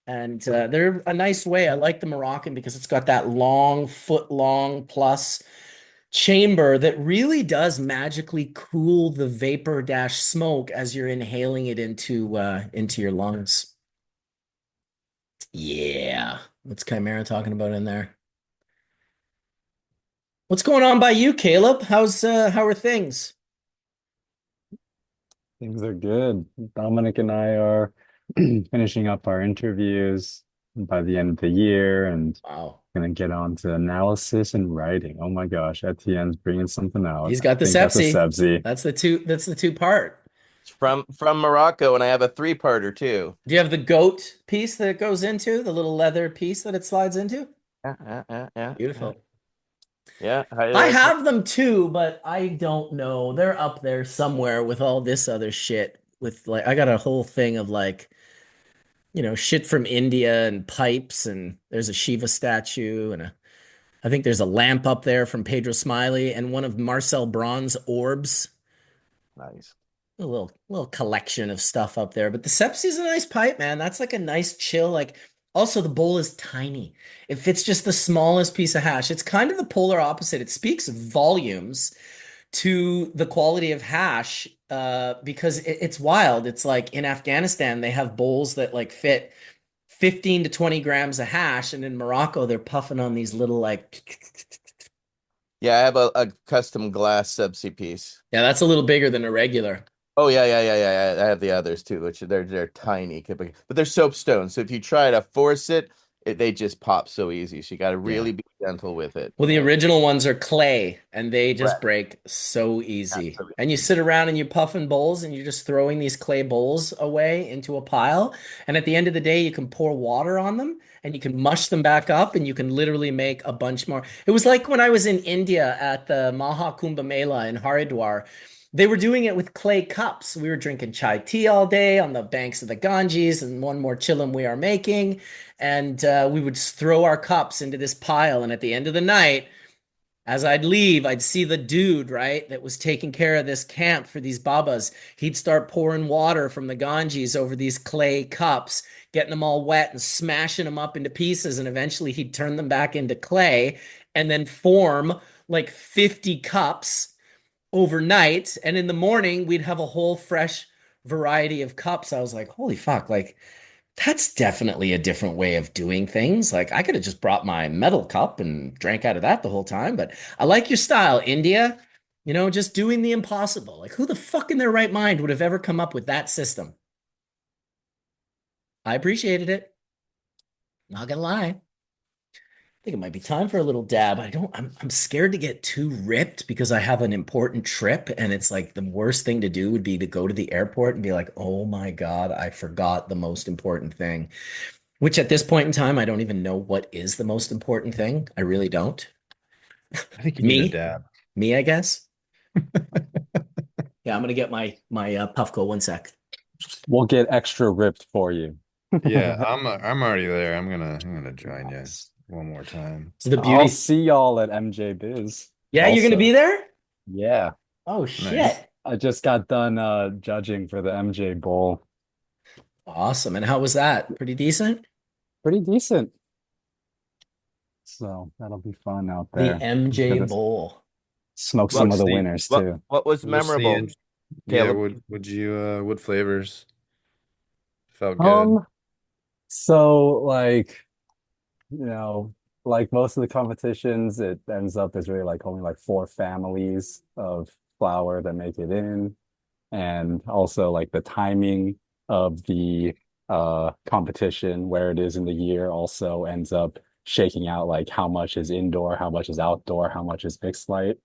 And they're a nice way. I like the Moroccan because it's got that long, foot long plus chamber that really does magically cool the vapor dash smoke as you're inhaling it into your lungs. Yeah. What's Chimera talking about in there? What's going on by you, Caleb? How are things? Things are good. Dominic and I are finishing up our interviews by the end of the year and Wow. gonna get on to analysis and writing. Oh my gosh, Etienne's bringing something out. He's I got the think that's a sepsi. Sebzi. That's the two part. It's from Morocco, and I have a three-parter too. Do you have the goat piece that it goes into, the little leather piece that it slides into? Yeah. Beautiful. Yeah. I have them too, but I don't know. They're up there somewhere with all this other shit. With like, I got a whole thing of like, shit from India and pipes, and there's a Shiva statue, and I think there's a lamp up there from Pedro Smiley, and one of Marcel Braun's orbs. Nice. A little collection of stuff up there. But the Sepsi's a nice pipe, man. That's like a nice chill. Like, also the bowl is tiny. It fits just the smallest piece of hash. It's kind of the polar opposite. It speaks volumes to the quality of hash because it's wild. It's like in Afghanistan, they have bowls that like fit 15 to 20 grams of hash, and in Morocco, they're puffing on these little like. Yeah, I have a custom glass subsea piece. Yeah, that's a little bigger than a regular. Oh yeah. I have the others too, which they're tiny, but they're soapstone. So if you try to force it, they just pop so easy. So you got to really be gentle with it. Well, the original ones are clay and they just Right. break so easy. Absolutely. And you sit around and you puff in bowls and you're just throwing these clay bowls away into a pile. And at the end of the day, you can pour water on them and you can mush them back up and you can literally make a bunch more. It was like when I was in India at the Maha Kumbh Mela in Haridwar. They were doing it with clay cups. We were drinking chai tea all day on the banks of the Ganges, and one more chillum we are making. And we would throw our cups into this pile. And at the end of the night, as I'd leave, I'd see the dude, right, that was taking care of this camp for these babas. He'd start pouring water from the Ganges over these clay cups, getting them all wet and smashing them up into pieces. And eventually he'd turn them back into clay and then form like 50 cups overnight. And in the morning, we'd have a whole fresh variety of cups. I was like, holy fuck, like that's definitely a different way of doing things. Like I could have just brought my metal cup and drank out of that the whole time. But I like your style, India. Just doing the impossible. Like who the fuck in their right mind would have ever come up with that system? I appreciated it. Not gonna lie. I think it might be time for a little dab. I'm scared to get too ripped because I have an important trip and it's like the worst thing to do would be to go to the airport and be like, "Oh my God, I forgot the most important thing." Which at this point in time, I don't even know what is the most important thing. I really don't. I think you need a Me, dab. me, I guess. Yeah, I'm gonna get my Puffco 1 sec. We'll get extra ripped for you. Yeah, I'm already there. I'm gonna join you one more time. So the I'll beauty. see y'all at MJ Biz Yeah, you're gonna be also. there? Yeah. Oh Nice. shit. I just got done judging for the MJ Bowl. Awesome. And how was that? Pretty decent? Pretty decent. So that'll be fun out The there. MJ Gonna Bowl. smoke some of What's the the winners what too. what was What's the memorable, end? Yeah, Caleb? what flavors felt good? Um, so like, you know, like most of the competitions, it ends up there's really like only like four families of flour that make it in. And also like the timing of the competition, where it is in the year, also ends up shaking out like how much is indoor, how much is outdoor, how much is mixed light.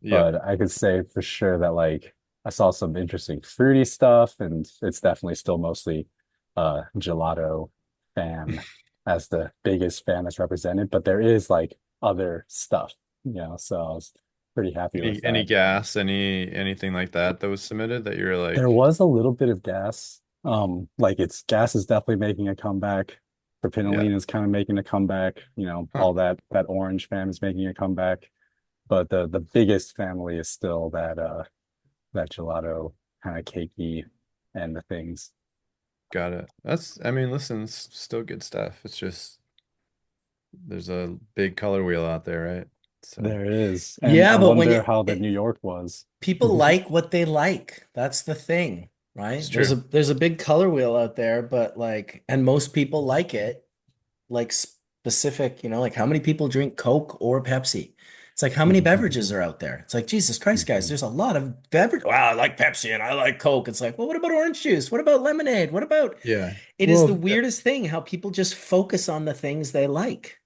Yeah, But I could say for sure that like I saw some interesting fruity stuff, and it's definitely still mostly gelato fan as the biggest fan that's represented, but there is like other stuff, so I was pretty happy with any that. gas, anything like that that was submitted that you're There like, was a little bit of gas. Like it's gas is definitely making a comeback. yeah, Propinolene is kind of making a comeback. huh, All that orange fam is making a comeback. But the biggest family is still that gelato kind of cakey and the things. got it. I mean, listen, it's still good stuff. It's just there's a big color wheel out there, right? So There is. And Yeah, I but when wonder you how the New York was. people like what they like. That's the thing, it's right? There's a true. there's a big color wheel out there, but like, and most people like it. Like specific, like how many people drink Coke or Pepsi? It's like how many beverages are out there? It's like Jesus Christ, guys, there's a lot of beverage. Wow, I like Pepsi and I like Coke. It's like, well, what about orange juice? What about lemonade? What about Yeah. it is the Well, weirdest thing how people just focus on the things they like.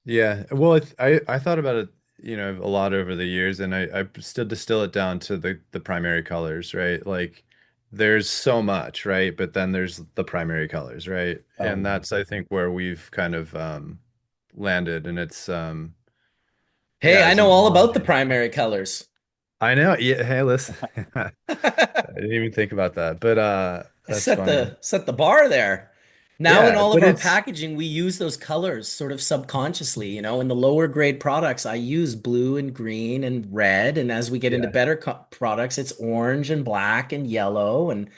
yeah. Well, I thought about it, a lot over the years, and I still distill it down to the primary colors, right? Like there's so much, right? But then there's the primary colors, right? Oh, And that's I think where we've kind of landed, and it's Hey, yeah, I as know you all know, about the primary colors. I know. Yeah, hey, listen. I I didn't even think about that, but that's set funny. the bar there. Now in Yeah, all of but our it's packaging, we use those colors sort of subconsciously. In the lower grade products, I use blue and green and red, and as we get into yeah. better products, it's orange and black and yellow, and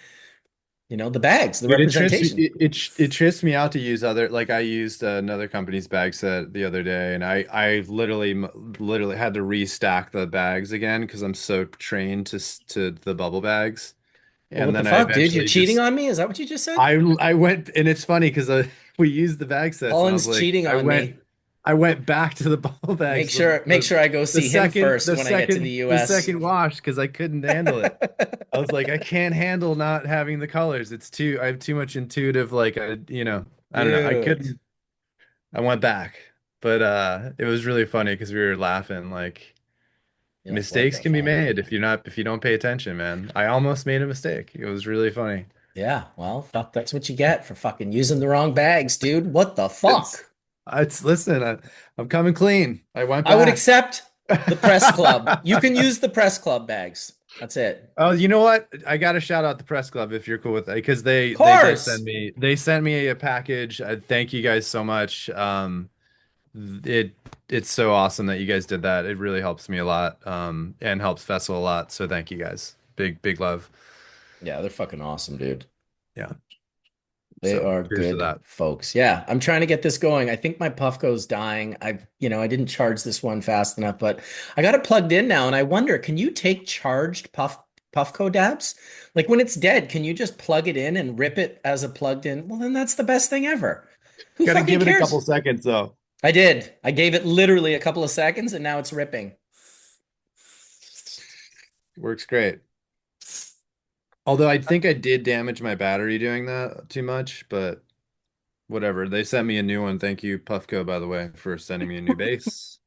the bags, the Dude, it trips me. representation. It trips me out to use other. Like I used another company's bag set the other day, and I literally had to restack the bags again because I'm so trained to the bubble bags. Well, And what the then I fuck, dude? You're eventually cheating just on me? Is that what you just said? I went, and it's funny because we used the bag sets, and I was Colin's like, cheating on me. I went back to the bubble Make bags sure make sure I go see him first when I get to the the US. second wash because I couldn't handle it. I was like, I can't handle not having the colors. I have too much intuitive, like, I don't know. I Dude. couldn't, I went back, but it was really funny because we were laughing. Like, You're like, what mistakes the can be fuck? made if you don't pay attention, man. I almost made a mistake. It was really funny. Yeah, well, fuck, that's what you get for fucking using the wrong bags, dude. What the It's, fuck? listen, I'm coming clean. I went I would back. accept the press club. You can use the press club bags. That's it. Oh, you know what? I got to shout out the press club if you're cool with that because Of they course. sent me a package. Thank you guys so much. It it's so awesome that you guys did that. It really helps me a lot, and helps Vessel a lot. So thank you guys. Big love. Yeah, they're fucking awesome, dude. Yeah. They So are cheers to good that. folks. Yeah, I'm trying to get this going. I think my Puffco's dying. I didn't charge this one fast enough, but I got it plugged in now, and I wonder, can you take charged Puffco dabs? Like when it's dead, can you just plug it in and rip it as a plugged in? Well, then that's the best thing ever. Who Got to fucking give it a couple cares? seconds though. I did. I gave it literally a couple of seconds, and now it's ripping. Works great. Although I think I did damage my battery doing that too much, but whatever. They sent me a new one. Thank you, Puffco, by the way, for sending me a new base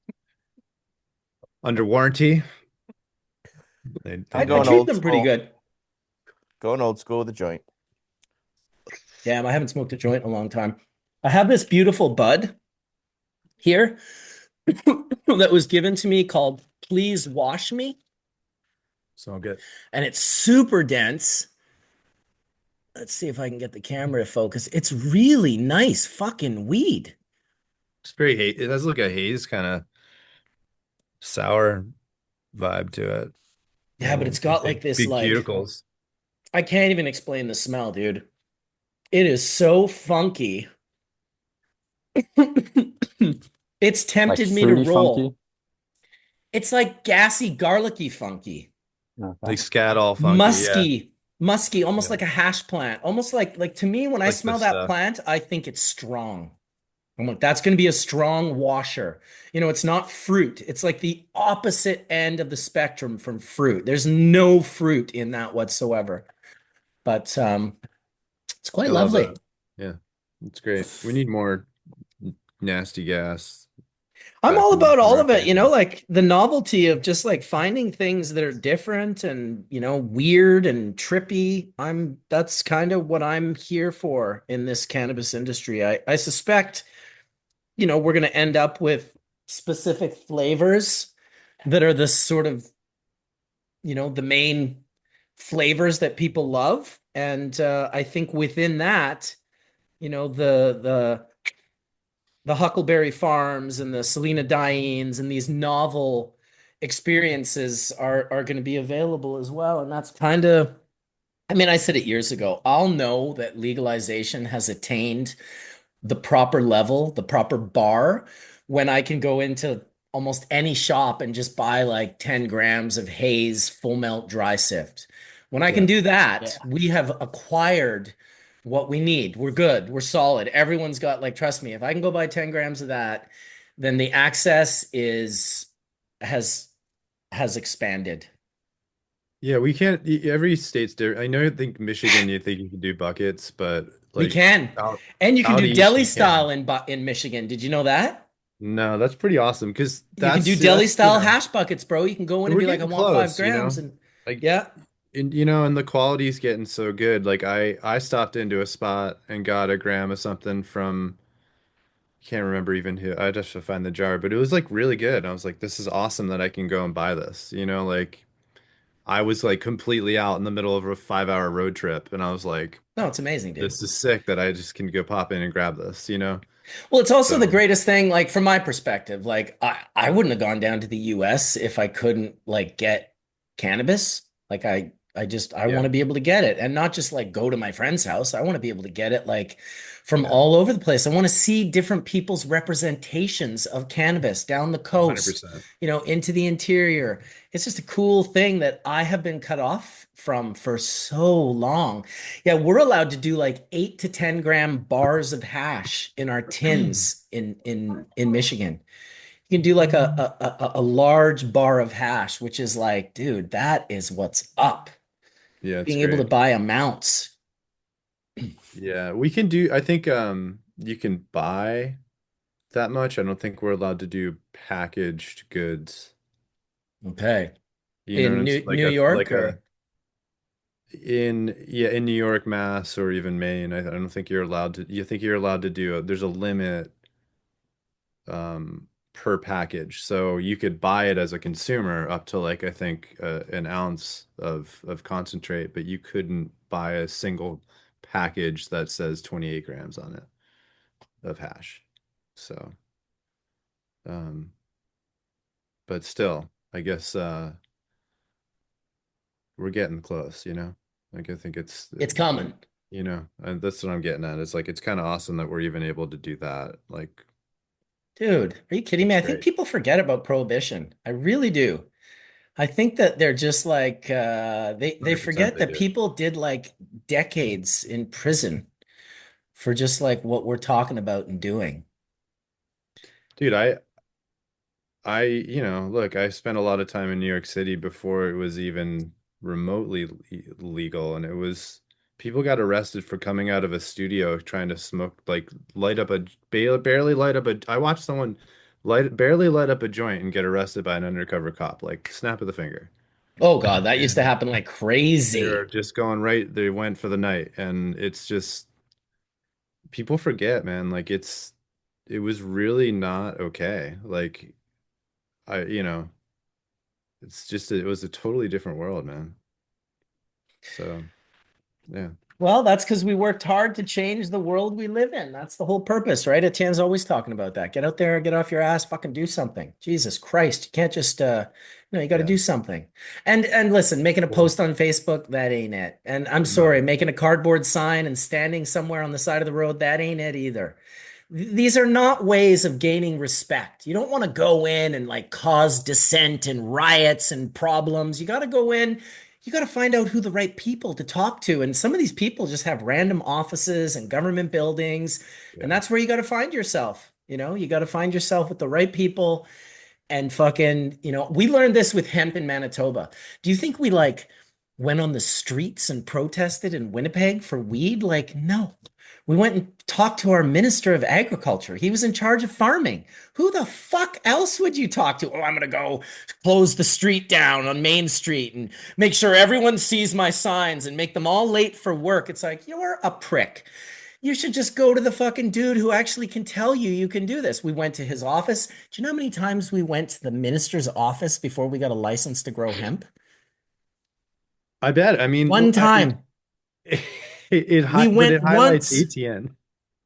under warranty. They I Going did. treat old them pretty school. good. Going old school with the joint. Damn, I haven't smoked a joint in a long time. I have this beautiful bud here that was given to me called Please Wash Me, So good. and it's super dense. Let's see if I can get the camera to focus. It's really nice fucking weed. It's very haze. It has like a haze kind of sour vibe to it. Yeah, but it's got like Big, this big like cuticles. I can't even explain the smell, dude. It is so funky. It's Like tempted me to fruity roll. funky. It's like gassy, garlicky funky, Okay. Like scat all funky. Yeah. musky, almost Yeah. like a hash plant. Almost like to me, when I Like the smell that stuff. plant, I think it's strong. I'm like, that's going to be a strong washer. It's not fruit. It's like the opposite end of the spectrum from fruit. There's no fruit in that whatsoever. But it's quite I love lovely. that. Yeah. It's great. We need more nasty gas I'm back all in about all of it, rotation. like the novelty of just like finding things that are different and, weird and trippy. That's kind of what I'm here for in this cannabis industry. I suspect, we're going to end up with specific flavors that are the sort of, the main flavors that people love. And I think within that, the Huckleberry Farms and the Selena Dyeens and these novel experiences are going to be available as well. And that's kind of, I mean, I said it years ago. I'll know that legalization has attained the proper level, the proper bar, when I can go into almost any shop and just buy like 10 grams of Haze full melt dry sift. When I can Yeah. do that, Yeah. we have acquired what we need. We're good. We're solid. Everyone's got, like, trust me, if I can go buy 10 grams of that, then the access is has has expanded. Yeah, we can't. Every state's different. I know you think Michigan, you think you can do buckets, but We like can. out And you can out do east, deli you can't. style in Michigan. Did you know that? No, that's pretty awesome because You can do deli that's style hash buckets, bro. You can go in and we're be like, I getting want 5 grams. close. And Like yeah. and the quality's getting so good. Like I stopped into a spot and got a gram of something from can't remember even who. I just have to find the jar, but it was like really good. I was like, this is awesome that I can go and buy this. Like I was like completely out in the middle of a 5 hour road trip, and I was like, No, it's amazing, dude. this is sick that I just can go pop in and grab this. Well, it's also the So greatest thing, like from my perspective. Like I wouldn't have gone down to the US if I couldn't like get cannabis. Like I want yeah, to be able to get it and not just like go to my friend's house. I want to be able to get it like from yeah, all over the place. I want to see different people's representations of cannabis down the coast, 100%. into the interior. It's just a cool thing that I have been cut off from for so long. Yeah, we're allowed to do like 8 to 10 gram bars of hash in our tins in Michigan. You can do like a large bar of hash, which is like, dude, that is what's up. Yeah, it's Being able to great. buy amounts. Yeah, we can do, I think you can buy that much. I don't think we're allowed to do packaged goods. Okay. You know, In it's New York, like a or in New York, Mass, or even Maine. I don't think you're allowed to. You think you're allowed to do there's a limit per package. So you could buy it as a consumer up to like I think an ounce of concentrate, but you couldn't buy a single package that says 28 grams on it of hash. So, um, but still, I guess we're getting close. Like I think it's coming. and that's what I'm getting at. It's like it's kind of awesome that we're even able to do that. Like Dude, are you kidding me? it's I think great. people forget about prohibition. I really do. I think that they're just like they 100% forget they that do. people did like decades in prison for just like what we're talking about and doing. Dude, look, I spent a lot of time in New York City before it was even remotely legal, and it was people got arrested for coming out of a studio trying to smoke, like light up barely light up a. I watched someone barely light up a joint and get arrested by an undercover cop, like snap of the finger. Oh God, that used to And happen like they were crazy. just going right. They went for the night, and it's just people forget, man. Like it was really not okay. Like you know, it's just it was a totally different world, man. So yeah. Well, that's because we worked hard to change the world we live in. That's the whole purpose, right? Etienne's always talking about that. Get out there, get off your ass, fucking do something. Jesus Christ, you can't just you got to Yeah. do something. And listen, making a Cool. post on Facebook, that ain't it. And I'm No. sorry, making a cardboard sign and standing somewhere on the side of the road, that ain't it either. These are not ways of gaining respect. You don't want to go in and like cause dissent and riots and problems. You got to go in, you got to find out who the right people to talk to. And some of these people just have random offices and government buildings. And Yeah. that's where you got to find yourself. You got to find yourself with the right people and fucking, we learned this with hemp in Manitoba. Do you think we like went on the streets and protested in Winnipeg for weed? Like, no. We went and talked to our Minister of Agriculture. He was in charge of farming. Who the fuck else would you talk to? Oh, I'm going to go close the street down on Main Street and make sure everyone sees my signs and make them all late for work. It's like, you're a prick. You should just go to the fucking dude who actually can tell you you can do this. We went to his office. Do you know how many times we went to the minister's office before we got a license to grow hemp? I bet. I mean, One time. We but it went highlights once. ATN.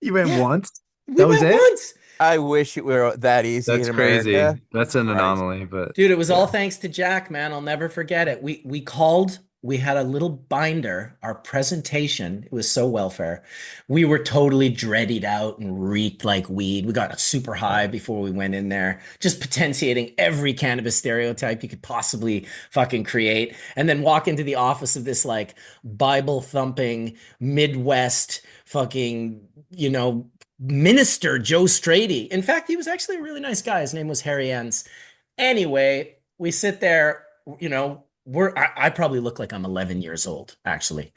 You went Yeah, once? we That was went it? once. I wish it were that easy in That's crazy. America. That's an Christ. anomaly, but Dude, it was yeah. all thanks to Jack, man. I'll never forget it. We called, we had a little binder, our presentation. It was so welfare. We were totally dreadied out and reeked like weed. We got super high Yeah. before we went in there, just potentiating every cannabis stereotype you could possibly fucking create. And then walk into the office of this like Bible thumping Midwest fucking, minister Joe Strady. In fact, he was actually a really nice guy. His name was Harry Enns. Anyway, we sit there, I probably look like I'm 11 years old, actually,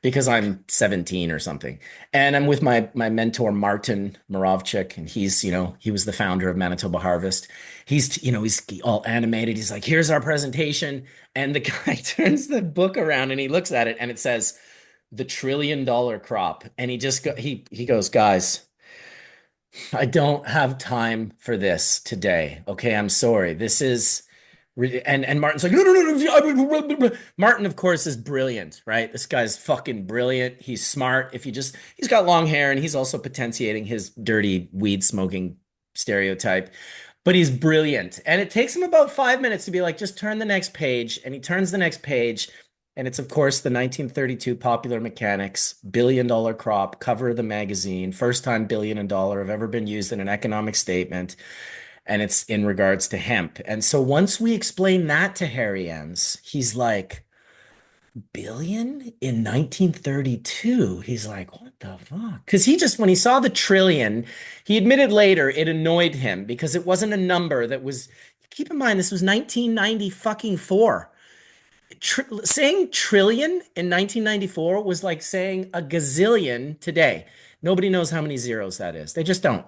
because I'm 17 or something. And I'm with my mentor, Martin Moravchik, and he was the founder of Manitoba Harvest. He's all animated. He's like, here's our presentation. And the guy turns the book around and he looks at it and it says, the $1 trillion crop. And he goes, guys, I don't have time for this today. Okay, I'm sorry. This is and Martin's like, no, no, no, no. Martin, of course, is brilliant, right? This guy's fucking brilliant. He's smart. He's got long hair and he's also potentiating his dirty weed smoking stereotype, but he's brilliant. And it takes him about 5 minutes to be like, just turn the next page. And he turns the next page. And it's, of course, the 1932 Popular Mechanics $1 billion crop, cover of the magazine, first time billion and dollar have ever been used in an economic statement. And it's in regards to hemp. And so once we explain that to Harry Enns, he's like, billion in 1932? He's like, what the fuck? Because when he saw the trillion, he admitted later it annoyed him because it wasn't a number that was, keep in mind, this was 1990 fucking four. Saying trillion in 1994 was like saying a gazillion today. Nobody knows how many zeros that is. They just don't.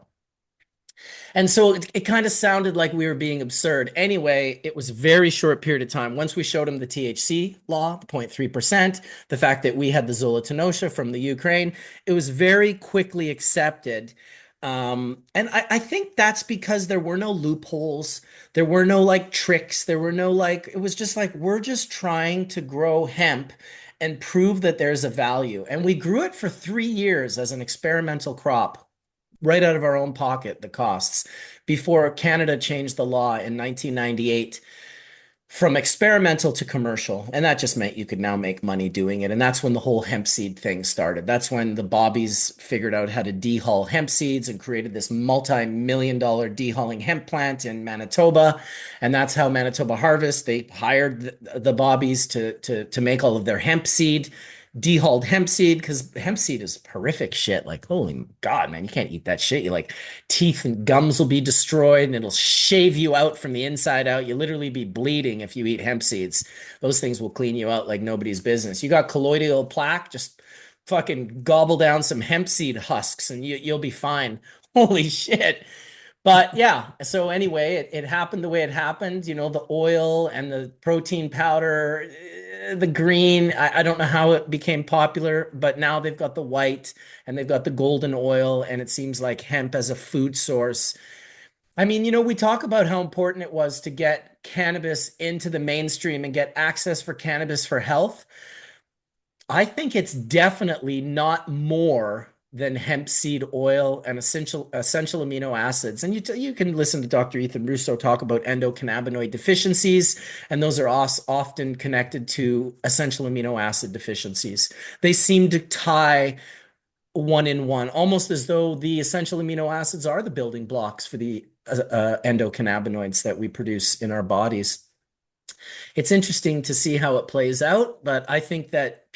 And so it kind of sounded like we were being absurd. Anyway, it was a very short period of time. Once we showed him the THC law, the 0.3%, the fact that we had the Zolotonosha from the Ukraine, it was very quickly accepted. And I think that's because there were no loopholes. There were no like tricks. There were no like, it was just like, we're just trying to grow hemp and prove that there's a value. And we grew it for 3 years as an experimental crop right out of our own pocket, the costs, before Canada changed the law in 1998 from experimental to commercial. And that just meant you could now make money doing it. And that's when the whole hemp seed thing started. That's when the Bobbies figured out how to dehull hemp seeds and created this multi-million-dollar dehulling hemp plant in Manitoba. And that's how Manitoba Harvest, they hired the Bobbies to make all of their hemp seed, dehulled hemp seed, because hemp seed is horrific shit. Like, holy God, man, you can't eat that shit. You like teeth and gums will be destroyed and it'll shave you out from the inside out. You literally be bleeding if you eat hemp seeds. Those things will clean you out like nobody's business. You got colloidal plaque, just fucking gobble down some hemp seed husks and you'll be fine. Holy shit. But yeah, so anyway, it happened the way it happened. The oil and the protein powder, the green. I don't know how it became popular, but now they've got the white and they've got the golden oil, and it seems like hemp as a food source. I mean, we talk about how important it was to get cannabis into the mainstream and get access for cannabis for health. I think it's definitely not more than hemp seed oil and essential amino acids. And you can listen to Dr. Ethan Russo talk about endocannabinoid deficiencies, and those are often connected to essential amino acid deficiencies. They seem to tie one in one, almost as though the essential amino acids are the building blocks for the endocannabinoids that we produce in our bodies. It's interesting to see how it plays out, but I think that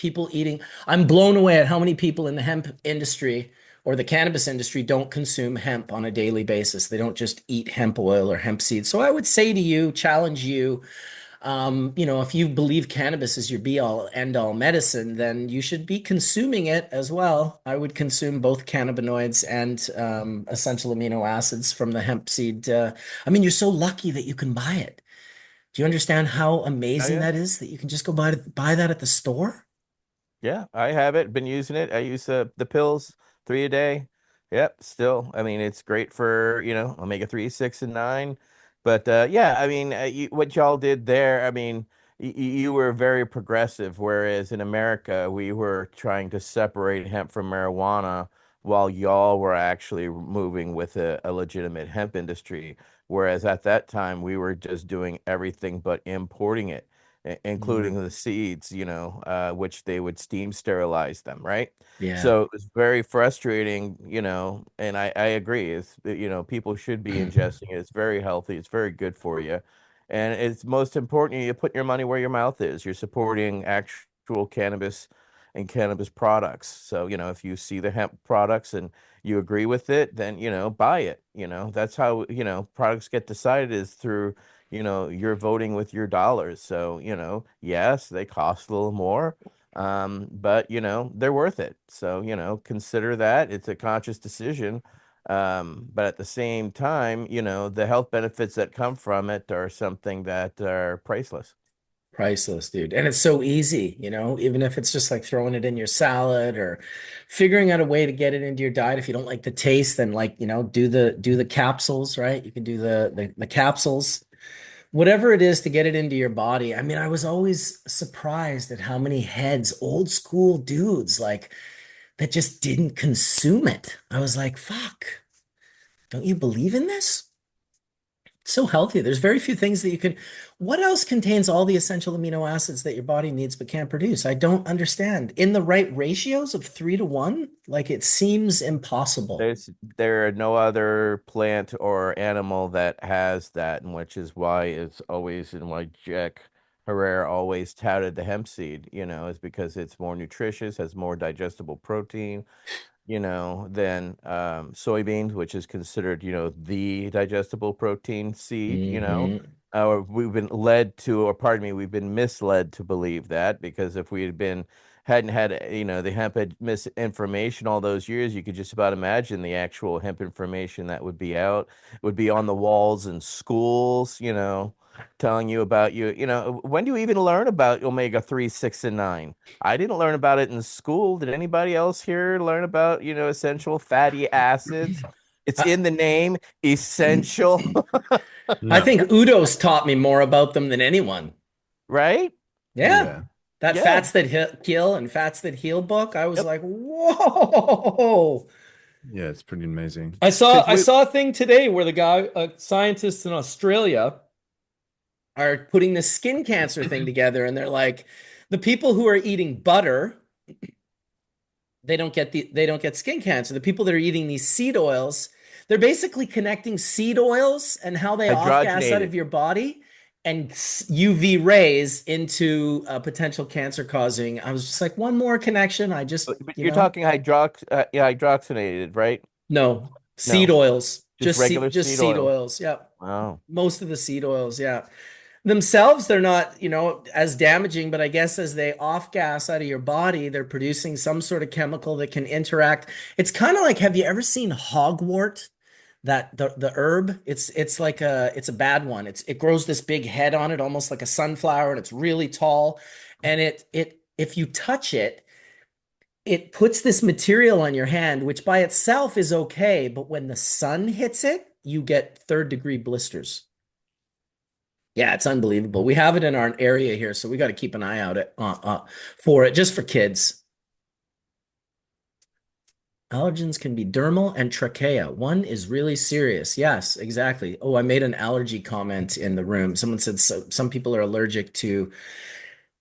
I'm blown away at how many people in the hemp industry or the cannabis industry don't consume hemp on a daily basis. They don't just eat hemp oil or hemp seeds. So I would say to you, challenge you, if you believe cannabis is your be all end all medicine, then you should be consuming it as well. I would consume both cannabinoids and essential amino acids from the hemp seed. I mean, you're so lucky that you can buy it. Do you understand how Oh amazing yeah. that is that you can just go buy that at the store? Yeah, I have it. Been using it. I use the pills 3 a day. Yep, still. I mean, it's great for, omega 3, 6, and 9. But yeah, I mean, what y'all did there, I mean, you were very progressive, whereas in America, we were trying to separate hemp from marijuana while y'all were actually moving with a legitimate hemp industry. Whereas at that time, we were just doing everything but importing it, including Mm, the seeds, which they would steam sterilize them, right? yeah. So it was very frustrating, and I agree. People should be ingesting it. It's very healthy. It's very good for you. And it's most important, you put your money where your mouth is. You're supporting actual cannabis and cannabis products. So, if you see the hemp products and you agree with it, then, buy it. That's how, products get decided is through you're voting with your dollars. So, yes, they cost a little more, but, they're worth it. So, consider that. It's a conscious decision. But at the same time, the health benefits that come from it are something that are priceless. Priceless, dude. And it's so easy, even if it's just like throwing it in your salad or figuring out a way to get it into your diet. If you don't like the taste, then like, do the capsules, right? You can do the capsules, whatever it is to get it into your body. I mean, I was always surprised at how many heads, old school dudes, like that just didn't consume it. I was like, fuck, don't you believe in this? It's so healthy. There's very few things that you can. What else contains all the essential amino acids that your body needs but can't produce? I don't understand. In the right ratios of 3 to 1, like it seems impossible. There are no other plant or animal that has that, and which is why it's always and why Jack Herrera always touted the hemp seed, is because it's more nutritious, has more digestible protein, than soybeans, which is considered, the digestible protein seed, Hmm. we've been led to, or pardon me, we've been misled to believe that, because if we hadn't had, the hemp had misinformation all those years, you could just about imagine the actual hemp information that would be out, would be on the walls in schools, telling you about when do you even learn about omega 3, 6, and 9? I didn't learn about it in school. Did anybody else here learn about, essential fatty acids? It's I, in the name, essential, I No. think Udo's taught me more about them than anyone. right? Yeah. Yeah. That Yeah. Fats That Kill and Fats That Heal book, I was Yep. like, whoa. Yeah, it's pretty amazing. I saw Because I we saw a thing today where scientists in Australia are putting this skin cancer thing together, and they're like, the people who are eating butter, they don't get skin cancer. The people that are eating these seed oils, they're basically connecting seed oils and how they off gas out hydrogenated. of your body and UV rays into potential cancer causing. I was just like, one more connection. I just, But you're talking yeah, hydrogenated, right? no, seed No, oils, just regular just seed seed oils. oils. Yeah. Wow. Most of the seed oils, yeah. Themselves, they're not, as damaging, but I guess as they off gas out of your body, they're producing some sort of chemical that can interact. It's kind of like, have you ever seen hogwort? That the herb, it's a bad one. It grows this big head on it, almost like a sunflower, and it's really tall. And if you touch it, it puts this material on your hand, which by itself is okay, but when the sun hits it, you get third-degree blisters. Yeah, it's unbelievable. We have it in our area here, so we got to keep an eye out for it, just for kids. Allergens can be dermal and trachea. One is really serious. Yes, exactly. Oh, I made an allergy comment in the room. Someone said some people are allergic to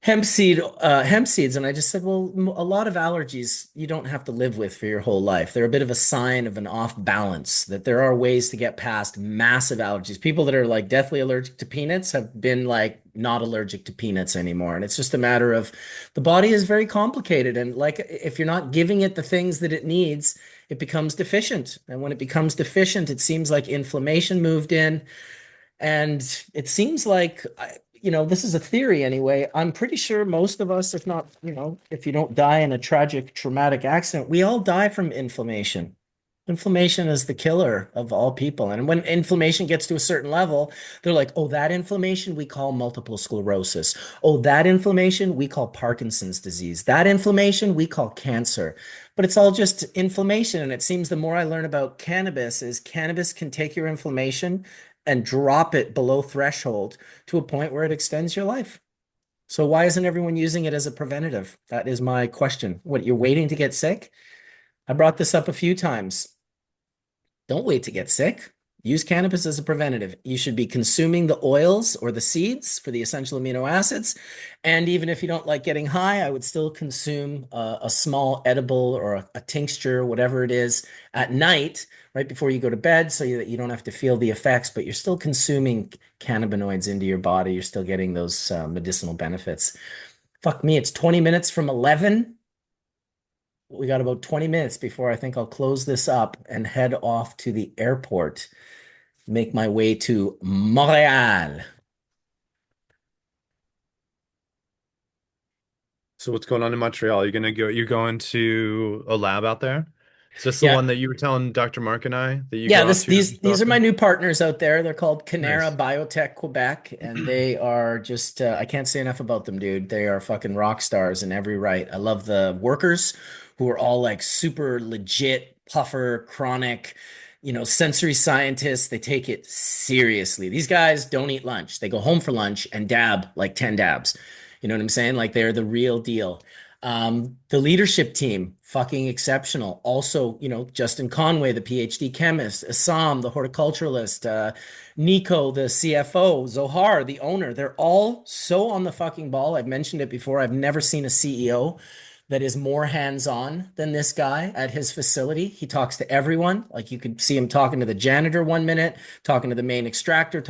hemp seeds, and I just said, well, a lot of allergies you don't have to live with for your whole life. They're a bit of a sign of an off balance, that there are ways to get past massive allergies. People that are like deathly allergic to peanuts have been like not allergic to peanuts anymore, and it's just a matter of the body is very complicated, and like if you're not giving it the things that it needs, it becomes deficient, and when it becomes deficient, it seems like inflammation moved in. And it seems like, this is a theory anyway. I'm pretty sure most of us, if not, if you don't die in a tragic, traumatic accident, we all die from inflammation. Inflammation is the killer of all people. And when inflammation gets to a certain level, they're like, oh, that inflammation we call multiple sclerosis. Oh, that inflammation we call Parkinson's disease. That inflammation we call cancer. But it's all just inflammation. And it seems the more I learn about cannabis is cannabis can take your inflammation and drop it below threshold to a point where it extends your life. So why isn't everyone using it as a preventative? That is my question. What, you're waiting to get sick? I brought this up a few times. Don't wait to get sick. Use cannabis as a preventative. You should be consuming the oils or the seeds for the essential amino acids. And even if you don't like getting high, I would still consume a small edible or a tincture, whatever it is, at night, right before you go to bed, so that you don't have to feel the effects, but you're still consuming cannabinoids into your body. You're still getting those medicinal benefits. Fuck me, it's 20 minutes from 11. We got about 20 minutes before I think I'll close this up and head off to the airport, make my way to Montreal. So what's going on in Montreal? You're going to a lab out there? Is this the Yeah, one that you were telling Dr. Mark and I that you yeah, go out this to so these are my often? new partners out there. They're called Canara Nice. Biotech Quebec, and they are just I can't say enough about them, dude. They are fucking rock stars in every right. I love the workers who are all like super legit, puffer, chronic, sensory scientists. They take it seriously. These guys don't eat lunch. They go home for lunch and dab like 10 dabs. You know what I'm saying? Like they're the real deal. The leadership team, fucking exceptional. Also, Justin Conway, the PhD chemist, Assam, the horticulturalist, Nico, the CFO, Zohar, the owner. They're all so on the fucking ball. I've mentioned it before. I've never seen a CEO that is more hands-on than this guy at his facility. He talks to everyone. Like you could see him talking to the janitor 1 minute, talking to the main extractor,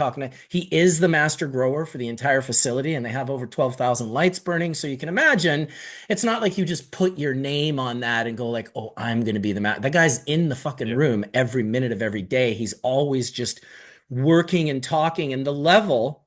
he is the master grower for the entire facility, and they have over 12,000 lights burning. So you can imagine it's not like you just put your name on that and go like, oh, I'm going to be the man. That guy's in the fucking Yeah. room every minute of every day. He's always just working and talking, and the level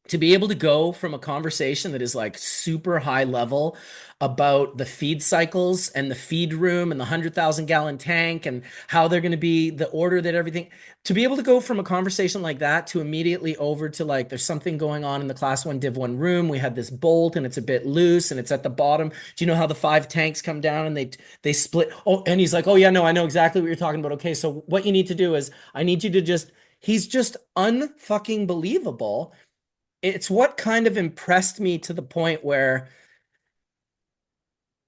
to be able to go from a conversation that is like super high level about the feed cycles and the feed room and the 100,000 gallon tank and how they're going to be the order that everything, to be able to go from a conversation like that to immediately over to like there's something going on in the class 1 div 1 room. We had this bolt and it's a bit loose and it's at the bottom. Do you know how the 5 tanks come down and they split? Oh, and he's like, oh yeah, no, I know exactly what you're talking about. Okay, so what you need to do is I need you to just, he's just unfucking believable. It's what kind of impressed me to the point where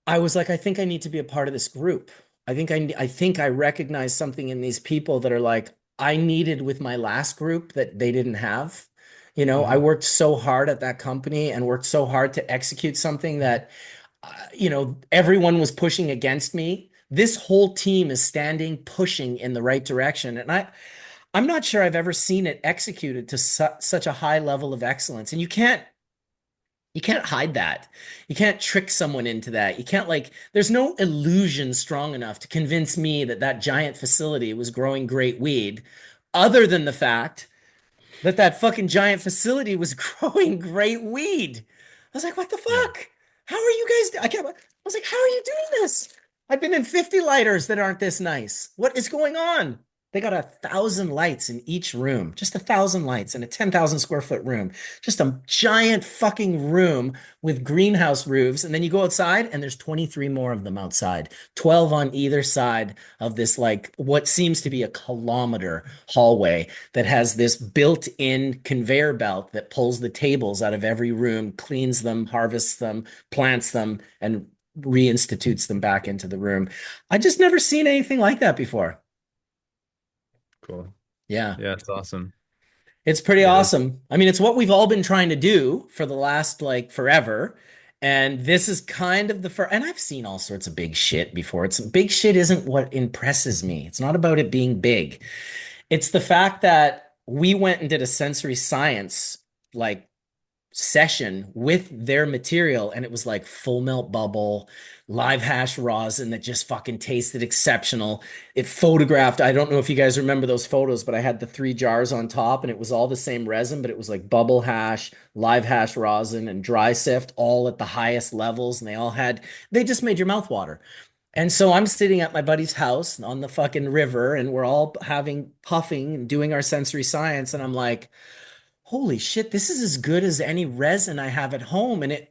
I was like, I think I need to be a part of this group. I think I recognize something in these people that are like I needed with my last group that they didn't have. I Hmm. worked so hard at that company and worked so hard to execute something that everyone was pushing against me. This whole team is standing, pushing in the right direction, and I'm not sure I've ever seen it executed to such a high level of excellence. And you can't hide that. You can't trick someone into that. You can't like, there's no illusion strong enough to convince me that that giant facility was growing great weed, other than the fact that that fucking giant facility was growing great weed. I was like, what the Yeah. fuck? How are you guys? I was like, how are you doing this? I've been in 50 lighters that aren't this nice. What is going on? They got 1,000 lights in each room, just 1,000 lights in a 10,000 square foot room, just a giant fucking room with greenhouse roofs. And then you go outside and there's 23 more of them outside, 12 on either side of this, like what seems to be a kilometer hallway that has this built-in conveyor belt that pulls the tables out of every room, cleans them, harvests them, plants them, and reinstitutes them back into the room. I just never seen anything like that before. Cool. Yeah. Yeah, it's awesome. It's pretty Yeah. awesome. I mean, it's what we've all been trying to do for the last like forever. And this is kind of the first, and I've seen all sorts of big shit before. It's big shit isn't what impresses me. It's not about it being big. It's the fact that we went and did a sensory science like session with their material, and it was like full melt bubble, live hash rosin that just fucking tasted exceptional. It photographed, I don't know if you guys remember those photos, but I had the 3 jars on top and it was all the same resin, but it was like bubble hash, live hash rosin, and dry sift all at the highest levels, and they just made your mouth water. And so I'm sitting at my buddy's house on the fucking river, and we're all having puffing and doing our sensory science, and I'm like, holy shit, this is as good as any resin I have at home. And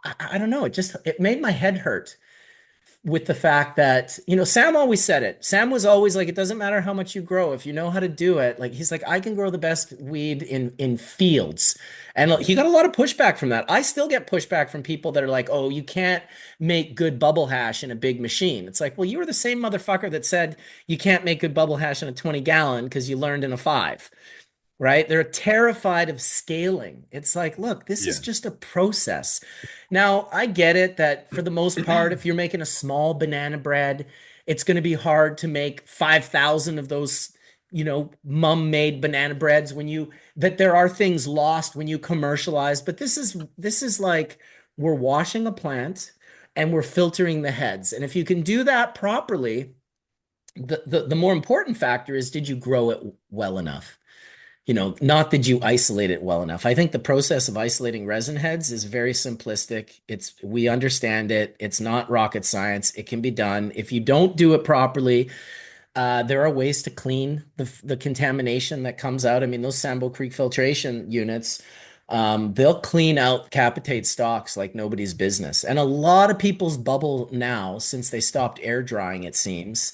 I don't know, it made my head hurt with the fact that, Sam always said it. Sam was always like, it doesn't matter how much you grow, if you know how to do it. Like, he's like, I can grow the best weed in fields. And he got a lot of pushback from that. I still get pushback from people that are like, oh, you can't make good bubble hash in a big machine. It's like, well, you were the same motherfucker that said you can't make good bubble hash in a 20 gallon because you learned in a 5. Right? They're terrified of scaling. It's like, look, this is Yeah. just a process. Now, I get it that for the most part, if you're making a small banana bread, it's going to be hard to make 5,000 of those, mom-made banana breads that there are things lost when you commercialize. But this is like we're washing a plant and we're filtering the heads. And if you can do that properly, the more important factor is, did you grow it well enough? Not that you isolate it well enough. I think the process of isolating resin heads is very simplistic. We understand it. It's not rocket science. It can be done. If you don't do it properly, there are ways to clean the contamination that comes out. I mean, those Sambo Creek filtration units, they'll clean out capitate stalks like nobody's business. And a lot of people's bubble now, since they stopped air drying, it seems,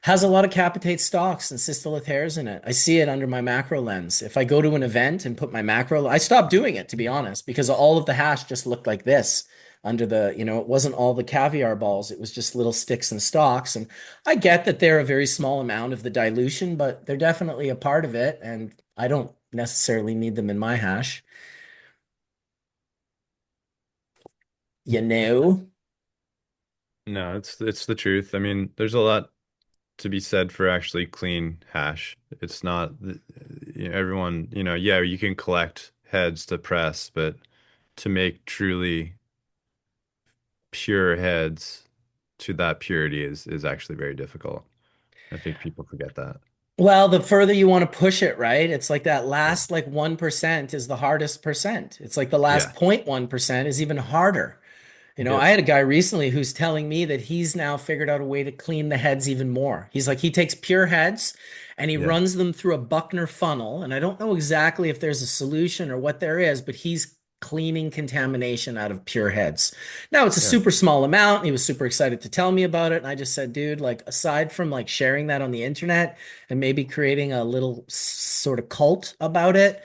has a lot of capitate stalks and cystolith hairs in it. I see it under my macro lens. If I go to an event and put my macro, I stopped doing it, to be honest, because all of the hash just looked like this under it wasn't all the caviar balls. It was just little sticks and stalks. And I get that they're a very small amount of the dilution, but they're definitely a part of it. And I don't necessarily need them in my hash. You know? No, it's the truth. I mean, there's a lot to be said for actually clean hash. It's not, everyone, yeah, you can collect heads to press, but to make truly pure heads to that purity is actually very difficult. I think people forget that. Well, the further you want to push it, right? It's like that Yeah. last like 1% is the hardest percent. It's like the last Yeah. 0.1% is even harder. Yep. I had a guy recently who's telling me that he's now figured out a way to clean the heads even more. He's like, he takes pure heads and he Yeah. runs them through a Buckner funnel. And I don't know exactly if there's a solution or what there is, but he's cleaning contamination out of pure heads. Now it's a Yeah. super small amount. He was super excited to tell me about it. And I just said, dude, like aside from like sharing that on the internet and maybe creating a little sort of cult about it,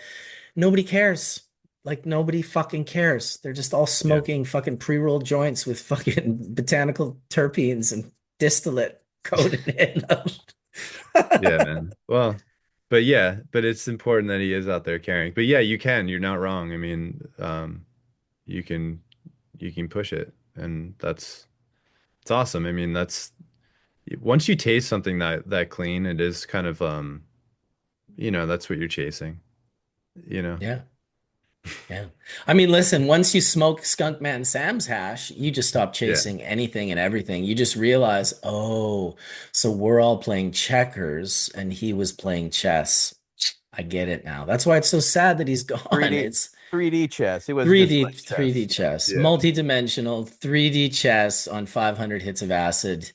nobody cares. Like nobody fucking cares. They're just all Yeah. smoking fucking pre-rolled joints with fucking botanical terpenes and distillate coated in them. Yeah, man. Well, but it's important that he is out there carrying. But yeah, you can. You're not wrong. I mean, you can you can push it, and it's awesome. I mean, that's once you taste something that clean, it is kind of that's what you're chasing, you know. Yeah. Yeah. I mean, listen, once you smoke Skunkman Sam's hash, you just stop Yeah. chasing anything and everything. You just realize, oh, so we're all playing checkers and he was playing chess. I get it now. That's why it's so sad that he's gone. 3D It's 3D chess. It was 3D just like 3D chess. chess, Yeah. multi-dimensional 3D chess on 500 hits of acid.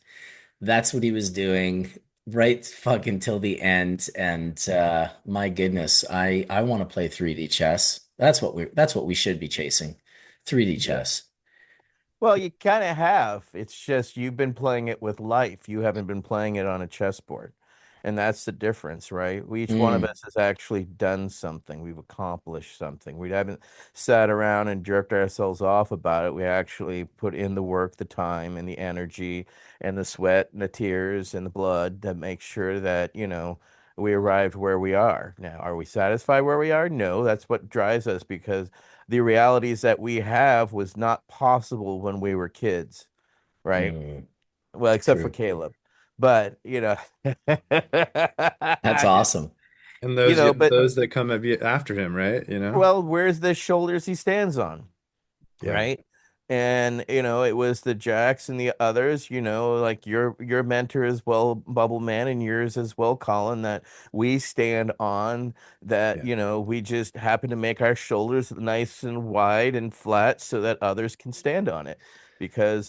That's what he was doing. right fucking till the end. And my goodness, I want to play 3D chess. That's what we should be chasing. 3D Yeah. chess. Well, you kind of have. It's just you've been playing it with life. You haven't been playing it on a chessboard. And that's the difference, right? Each one of Mm, us has actually done something. We've accomplished something. We haven't sat around and jerked ourselves off about it. We actually put in the work, the time, and the energy, and the sweat, and the tears, and the blood that make sure that, we arrived where we are. Now, are we satisfied where we are? No, that's what drives us because the realities that we have was not possible when we were kids, right? mm, Well, except for true. Caleb. But, That's awesome. And but those that come after him, right? You know? well, where's the shoulders he stands on? Yeah. Right? And it was the Jacks and the others, like your mentor as well, Bubble Man, and yours as well, Colin, that we stand on that, Yeah. we just happen to make our shoulders nice and wide and flat so that others can stand on it. Because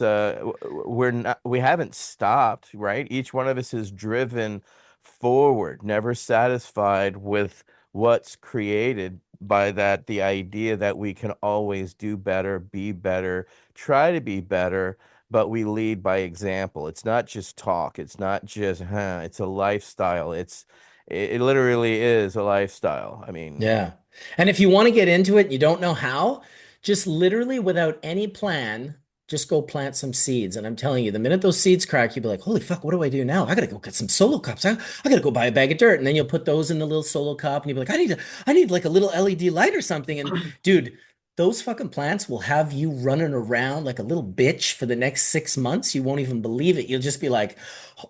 we haven't stopped, right? Each one of us is driven forward, never satisfied with what's created by that, the idea that we can always do better, be better, try to be better, but we lead by example. It's not just talk, it's not just it's a lifestyle. It literally is a lifestyle. I mean, Yeah. And if you want to get into it and you don't know how, just literally without any plan, just go plant some seeds. And I'm telling you, the minute those seeds crack, you'll be like, holy fuck, what do I do now? I gotta go get some solo cups. I gotta go buy a bag of dirt. And then you'll put those in the little solo cup and you'll be like, I need like a little LED light or something. And dude, those fucking plants will have you running around like a little bitch for the next 6 months. You won't even believe it. You'll just be like,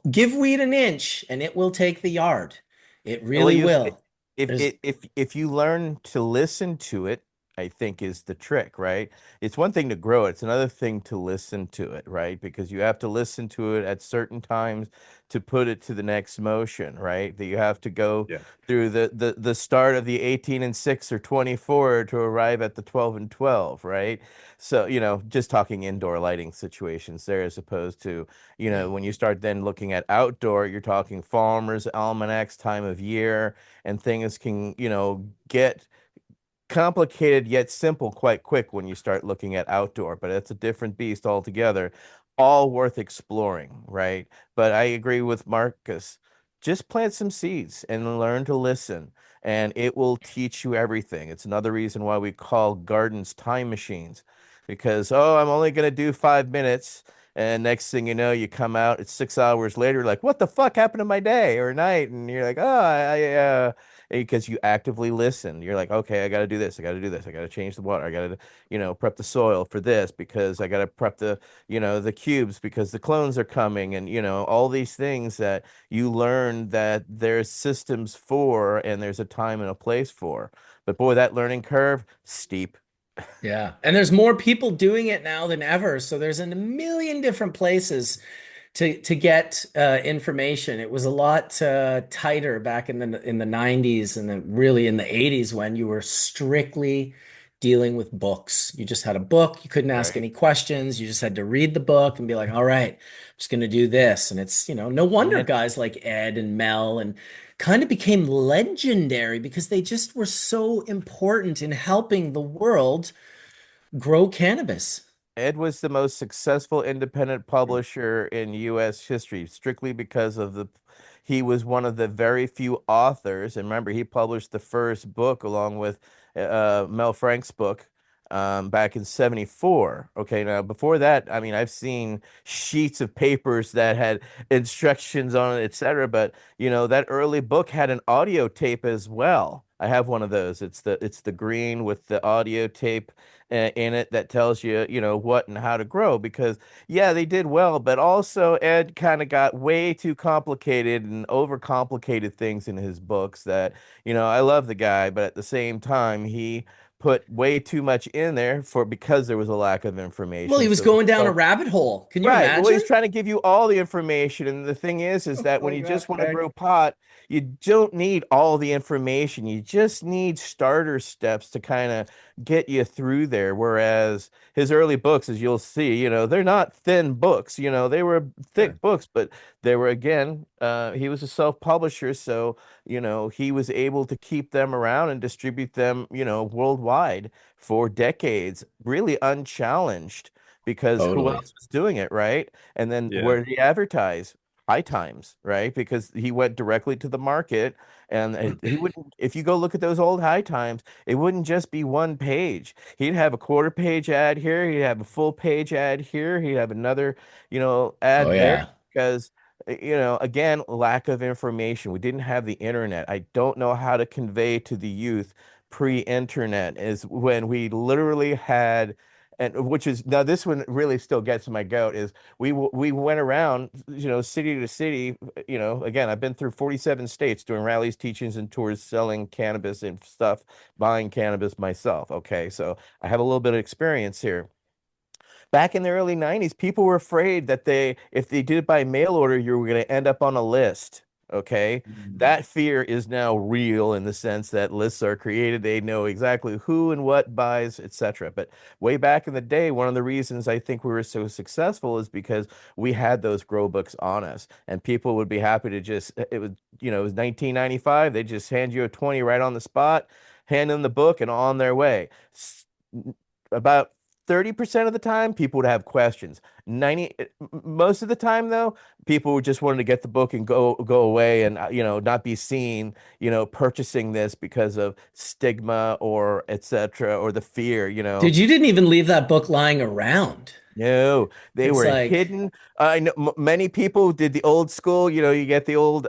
give weed an inch and it will take the yard. It well, really will. There's if you learn to listen to it, I think is the trick, right? It's one thing to grow it, it's another thing to listen to it, right? Because you have to listen to it at certain times to put it to the next motion, right? That you have to go Yeah. through the start of the 18 and 6 or 24 to arrive at the 12 and 12, right? So, just talking indoor lighting situations there as opposed to yeah. when you start then looking at outdoor, you're talking farmers, almanacs, time of year, and things can, get complicated yet simple quite quick when you start looking at outdoor, but it's a different beast altogether, all worth exploring, right? But I agree with Marcus. Just plant some seeds and learn to listen, and it will teach you everything. It's another reason why we call gardens time machines, because, oh, I'm only going to do 5 minutes. And next thing you know, you come out, it's 6 hours later, like, what the fuck happened to my day or night? And you're like, oh, because you actively listen. You're like, okay, I got to do this. I got to do this. I got to change the water. I got to, prep the soil for this because I got to prep the cubes because the clones are coming and, all these things that you learn that there's systems for and there's a time and a place for. But boy, that learning curve, steep. Yeah. And there's more people doing it now than ever. So there's a million different places to get information. It was a lot tighter back in the 90s and then really in the 80s when you were strictly dealing with books. You just had a book, you couldn't ask Right. any questions. You just had to read the book and be like, all right, I'm just going to do this. And it's, no wonder And guys like Ed and Mel and kind of became legendary because they just were so important in helping the world grow cannabis. Ed was the most successful independent publisher in U.S. history, strictly because of he was one of the very few authors. And remember, he published the first book along with Mel Frank's book back in '74. Okay, now before that, I mean, I've seen sheets of papers that had instructions on it, etc. But that early book had an audio tape as well. I have one of those. It's the green with the audio tape in it that tells you, what and how to grow because yeah, they did well, but also Ed kind of got way too complicated and overcomplicated things in his books that, I love the guy, but at the same time, he put way too much in there because there was a lack of Well, he information. was So going down a rabbit hole. Can you right. Well, imagine? he's trying to give you all the information. And the thing is that when Oh, you God, just want to heck. grow pot, you don't need all the information. You just need starter steps to kind of get you through there. Whereas his early books, as you'll see, they're not thin books. They were Yeah, thick books, but they were, again, he was a self-publisher, so he was able to keep them around and distribute them, worldwide for decades, really unchallenged, because who Totally. else was doing it, right? And then yeah. where did he advertise? High Times, right? Because he went directly to the market, and he wouldn't. If you go look at those old High Times, it wouldn't just be one page. He'd have a quarter page ad here. He'd have a full page ad here. He'd have another, Oh ad there, yeah. because, again, lack of information. We didn't have the internet. I don't know how to convey to the youth pre-internet is when we literally had, and which is now this one really still gets my goat, is we went around, city to city. Again, I've been through 47 states doing rallies, teachings, and tours, selling cannabis and stuff, buying cannabis myself. Okay, so I have a little bit of experience here. Back in the early 90s, people were afraid that if they did it by mail order, you were going to end up on a list. Okay. Mm. That fear is now real, in the sense that lists are created. They know exactly who and what buys, etc. But way back in the day, one of the reasons I think we were so successful is because we had those grow books on us, and people would be happy to just, it was 1995. They just hand you a 20 right on the spot, hand them the book, and on their way. About 30% of the time, people would have questions. Most of the time, though, people would just wanted to get the book and go away, and not be seen, purchasing this because of stigma or etc., or the fear. Dude, you didn't even leave that book lying around. No, they It's were like, hidden. I know many people did the old school. You get the old,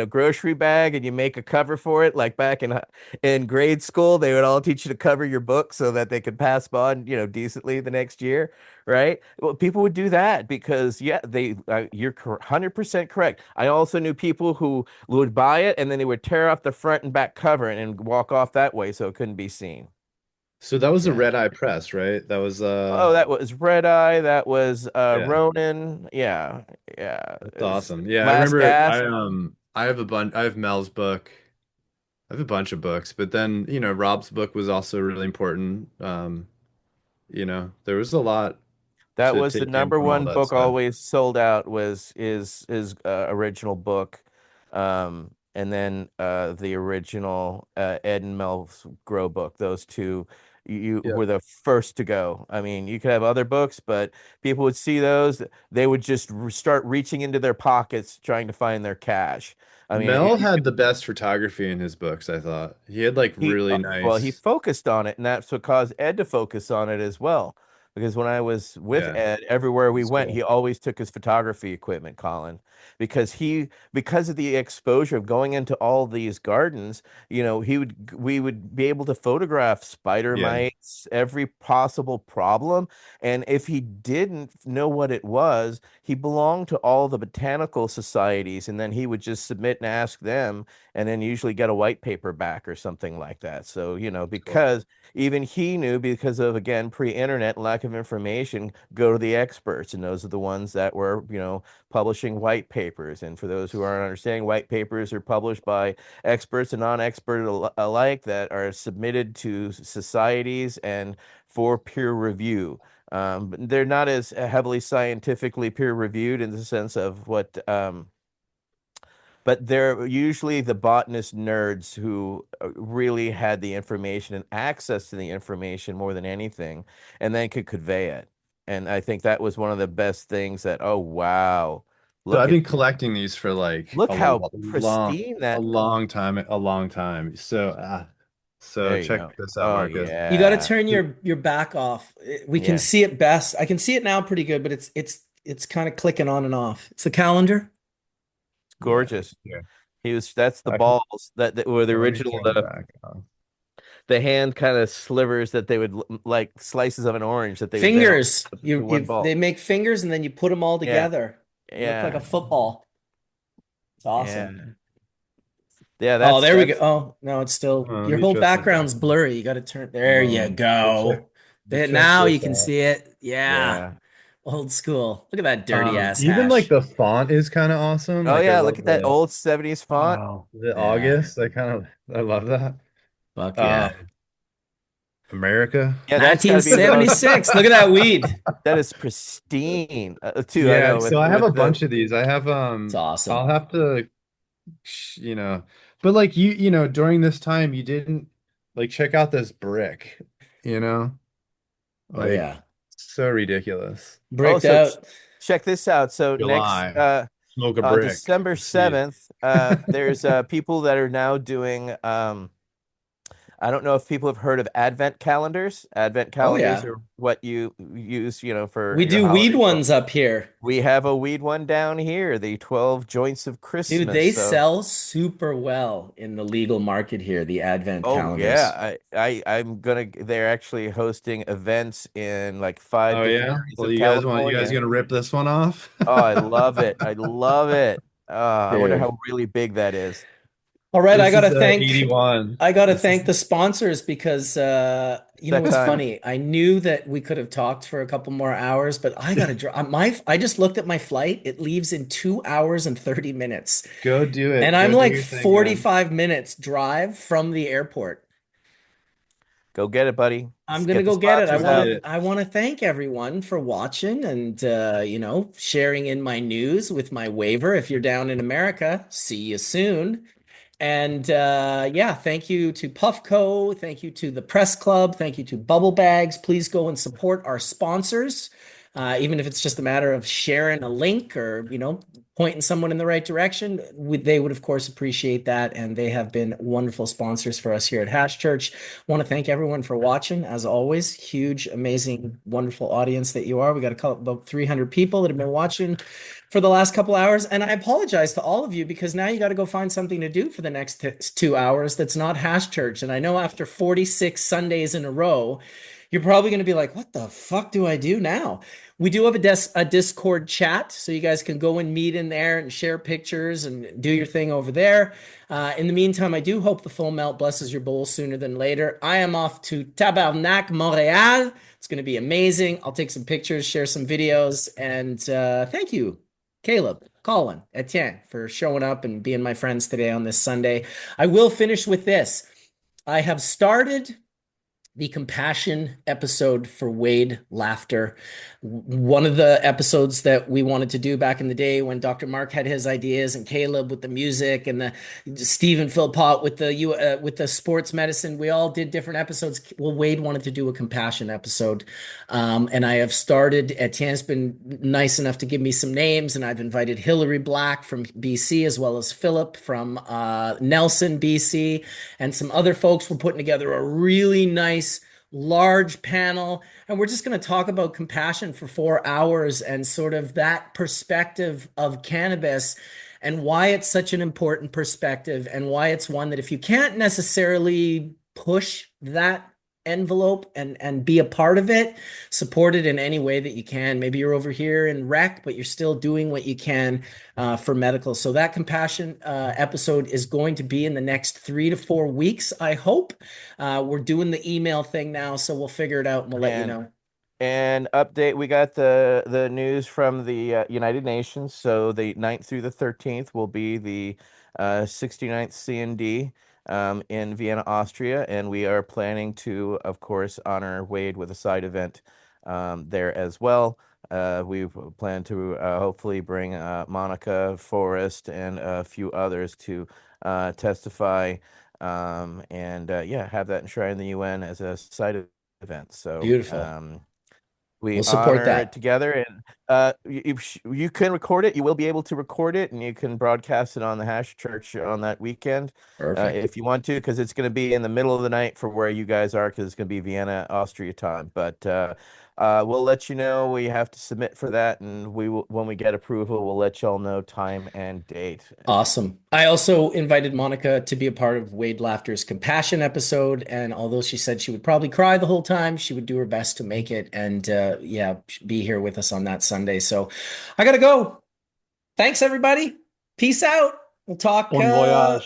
grocery bag, and you make a cover for it. Like back in grade school, they would all teach you to cover your book so that they could pass on, decently the next year, right? Well, people would do that because, yeah, you're 100% correct. I also knew people who would buy it, and then they would tear off the front and back cover and walk off that way so it couldn't be seen. So that was a yeah. Red Eye Press, right? That was Oh, that was Red Eye. That was yeah, Ronin. Yeah, yeah. that's It's awesome. Yeah, I Last remember Gasp. I have a bunch I have Mel's book. I have a bunch of books, but then, Rob's book was also really important. There was a lot That to was the take in number from all one that book stuff. always sold out, was his original book. And then the original Ed and Mel's Grow book. Those two, you Yeah. were the first to go. I mean, you could have other books, but people would see those, they would just start reaching into their pockets trying to find their cash. I mean, Mel had the best photography in his books, I thought. He had like really he nice. focused on it, and that's what caused Ed to focus on it as well. Because when I was with Yeah, Ed, everywhere we it's went, cool. he always took his photography equipment, Colin, because of the exposure of going into all these gardens, we would be able to photograph spider Yeah. mites, every possible problem. And if he didn't know what it was, he belonged to all the botanical societies, and then he would just submit and ask them, and then usually get a white paper back or something like that. So, Cool. because even he knew, because of, again, pre-internet lack of information, go to the experts, and those are the ones that were, publishing white papers. And for those who aren't understanding, white papers are published by experts and non-expert alike, that are submitted to societies and for peer review. They're not as heavily scientifically peer reviewed in the sense of what, but they're usually the botanist nerds who really had the information and access to the information more than anything, and then could convey it. And I think that was one of the best things, that, oh wow, So look I've at been collecting these for like look how pristine a that. long time, a long time. So There you check go. this out, Oh Marcus. You got to yeah. turn your back off. We can Yeah. see it best. I can see it now pretty good, but it's kind of clicking on and off. It's the calendar. It's Yeah, gorgeous. yeah. That's the I can, balls that were the let me original, turn it back on. the hand kind of slivers that they would, like slices of an orange, that they would then Fingers. put into You one they ball. make fingers and then you put them all Yeah. together. They look like a Yeah. football. It's awesome. Yeah. Yeah, Oh, there we go. that's Oh, no, it's still Let your me whole adjust it back. background's blurry. You got to turn. There you But check, go. but check Now you this can out. see it. Yeah. yeah. Old school. Look at that dirty ass Even like hash. the font is kind of awesome. Oh Like I yeah, look love at that the old 70s font. the Yeah. August. I love that. Fuck yeah. Um, America. Yeah, that's got to be the most. 1976. Look at that weed. That is pristine, too. I Yeah, know so I have with a the. bunch of these. I have It's I'll awesome. have to you know, but like during this time you didn't like check out this brick, you know? Oh Like yeah. so ridiculous. Oh, Bricked so out. check this out. So next July, smoke a on brick. December Let's see it. 7th, there's people that are now doing I don't know if people have heard of advent calendars. Advent Oh calendars yeah. are what you use, for We your do weed holidays. Well, ones up here. we have a weed one down here, the 12 joints of Dude, Christmas. they So, sell super well in the legal market here, the advent oh calendars. yeah, I'm gonna. They're actually hosting events in like five Oh different yeah. areas Well, of you guys California. gonna rip this one off? Oh, I love it. I love it. I wonder Dude. how really big that is. All right, This is 81. I gotta This is thank the sponsors because It's that what's time. funny? I knew that we could have talked for a couple more hours, but I gotta I just looked at my flight. It leaves in 2 hours and 30 minutes. go do And it. I'm Go do like your thing, man. 45 minutes drive from the airport. Go get it, buddy. I'm Let's gonna get the go get it. Go sponsors get out. it. I want to thank everyone for watching and sharing in my news with my waiver. If you're down in America, see you soon. And yeah, thank you to Puffco. Thank you to the Press Club. Thank you to Bubble Bags. Please go and support our sponsors, even if it's just a matter of sharing a link or, pointing someone in the right direction. They would, of course, appreciate that. And they have been wonderful sponsors for us here at Hash Church. Want to thank everyone for watching. As always, huge, amazing, wonderful audience that you are. We got about 300 people that have been watching for the last couple hours. And I apologize to all of you because now you got to go find something to do for the next 2 hours that's not Hash Church. And I know after 46 Sundays in a row, you're probably going to be like, what the fuck do I do now? We do have a Discord chat, so you guys can go and meet in there and share pictures and do your thing over there. In the meantime, I do hope the full melt blesses your bowl sooner than later. I am off to Tabarnak, Montreal. It's going to be amazing. I'll take some pictures, share some videos, and thank you, Caleb, Colin, Etienne, for showing up and being my friends today on this Sunday. I will finish with this. I have started the compassion episode for Wade Laughter. One of the episodes that we wanted to do back in the day when Dr. Mark had his ideas and Caleb with the music and the Stephen Philpott with the sports medicine. We all did different episodes. Well, Wade wanted to do a compassion episode. And I have started. Etienne's been nice enough to give me some names, and I've invited Hillary Black from BC as well as Philip from Nelson, BC, and some other folks. We're putting together a really nice large panel, and we're just going to talk about compassion for 4 hours and sort of that perspective of cannabis and why it's such an important perspective and why it's one that if you can't necessarily push that envelope and be a part of it, support it in any way that you can. Maybe you're over here in rec, but you're still doing what you can for medical. So that compassion episode is going to be in the next 3 to 4 weeks, I hope. We're doing the email thing now, so we'll figure it out and we'll let you know. And update, we got the news from the United Nations. So the 9th through the 13th will be the 69th CND in Vienna, Austria, and we are planning to, of course, honor Wade with a side event there as well. We plan to hopefully bring Monica Forrest and a few others to testify and yeah, have that enshrined in the UN as a side event. So beautiful. we We'll support honor it that. together, and you can record it. You will be able to record it, and you can broadcast it on the Hash Church on that weekend Perfect. if you want to, because it's going to be in the middle of the night for where you guys are, because it's going to be Vienna, Austria time. But we'll let you know. We have to submit for that, and we will, when we get approval, we'll let y'all know time and date. Awesome. I also invited Monica to be a part of Wade Laughter's compassion episode. And although she said she would probably cry the whole time, she would do her best to make it and yeah, be here with us on that Sunday. So I gotta go. Thanks, everybody. Peace out. We'll talk Bon voyage.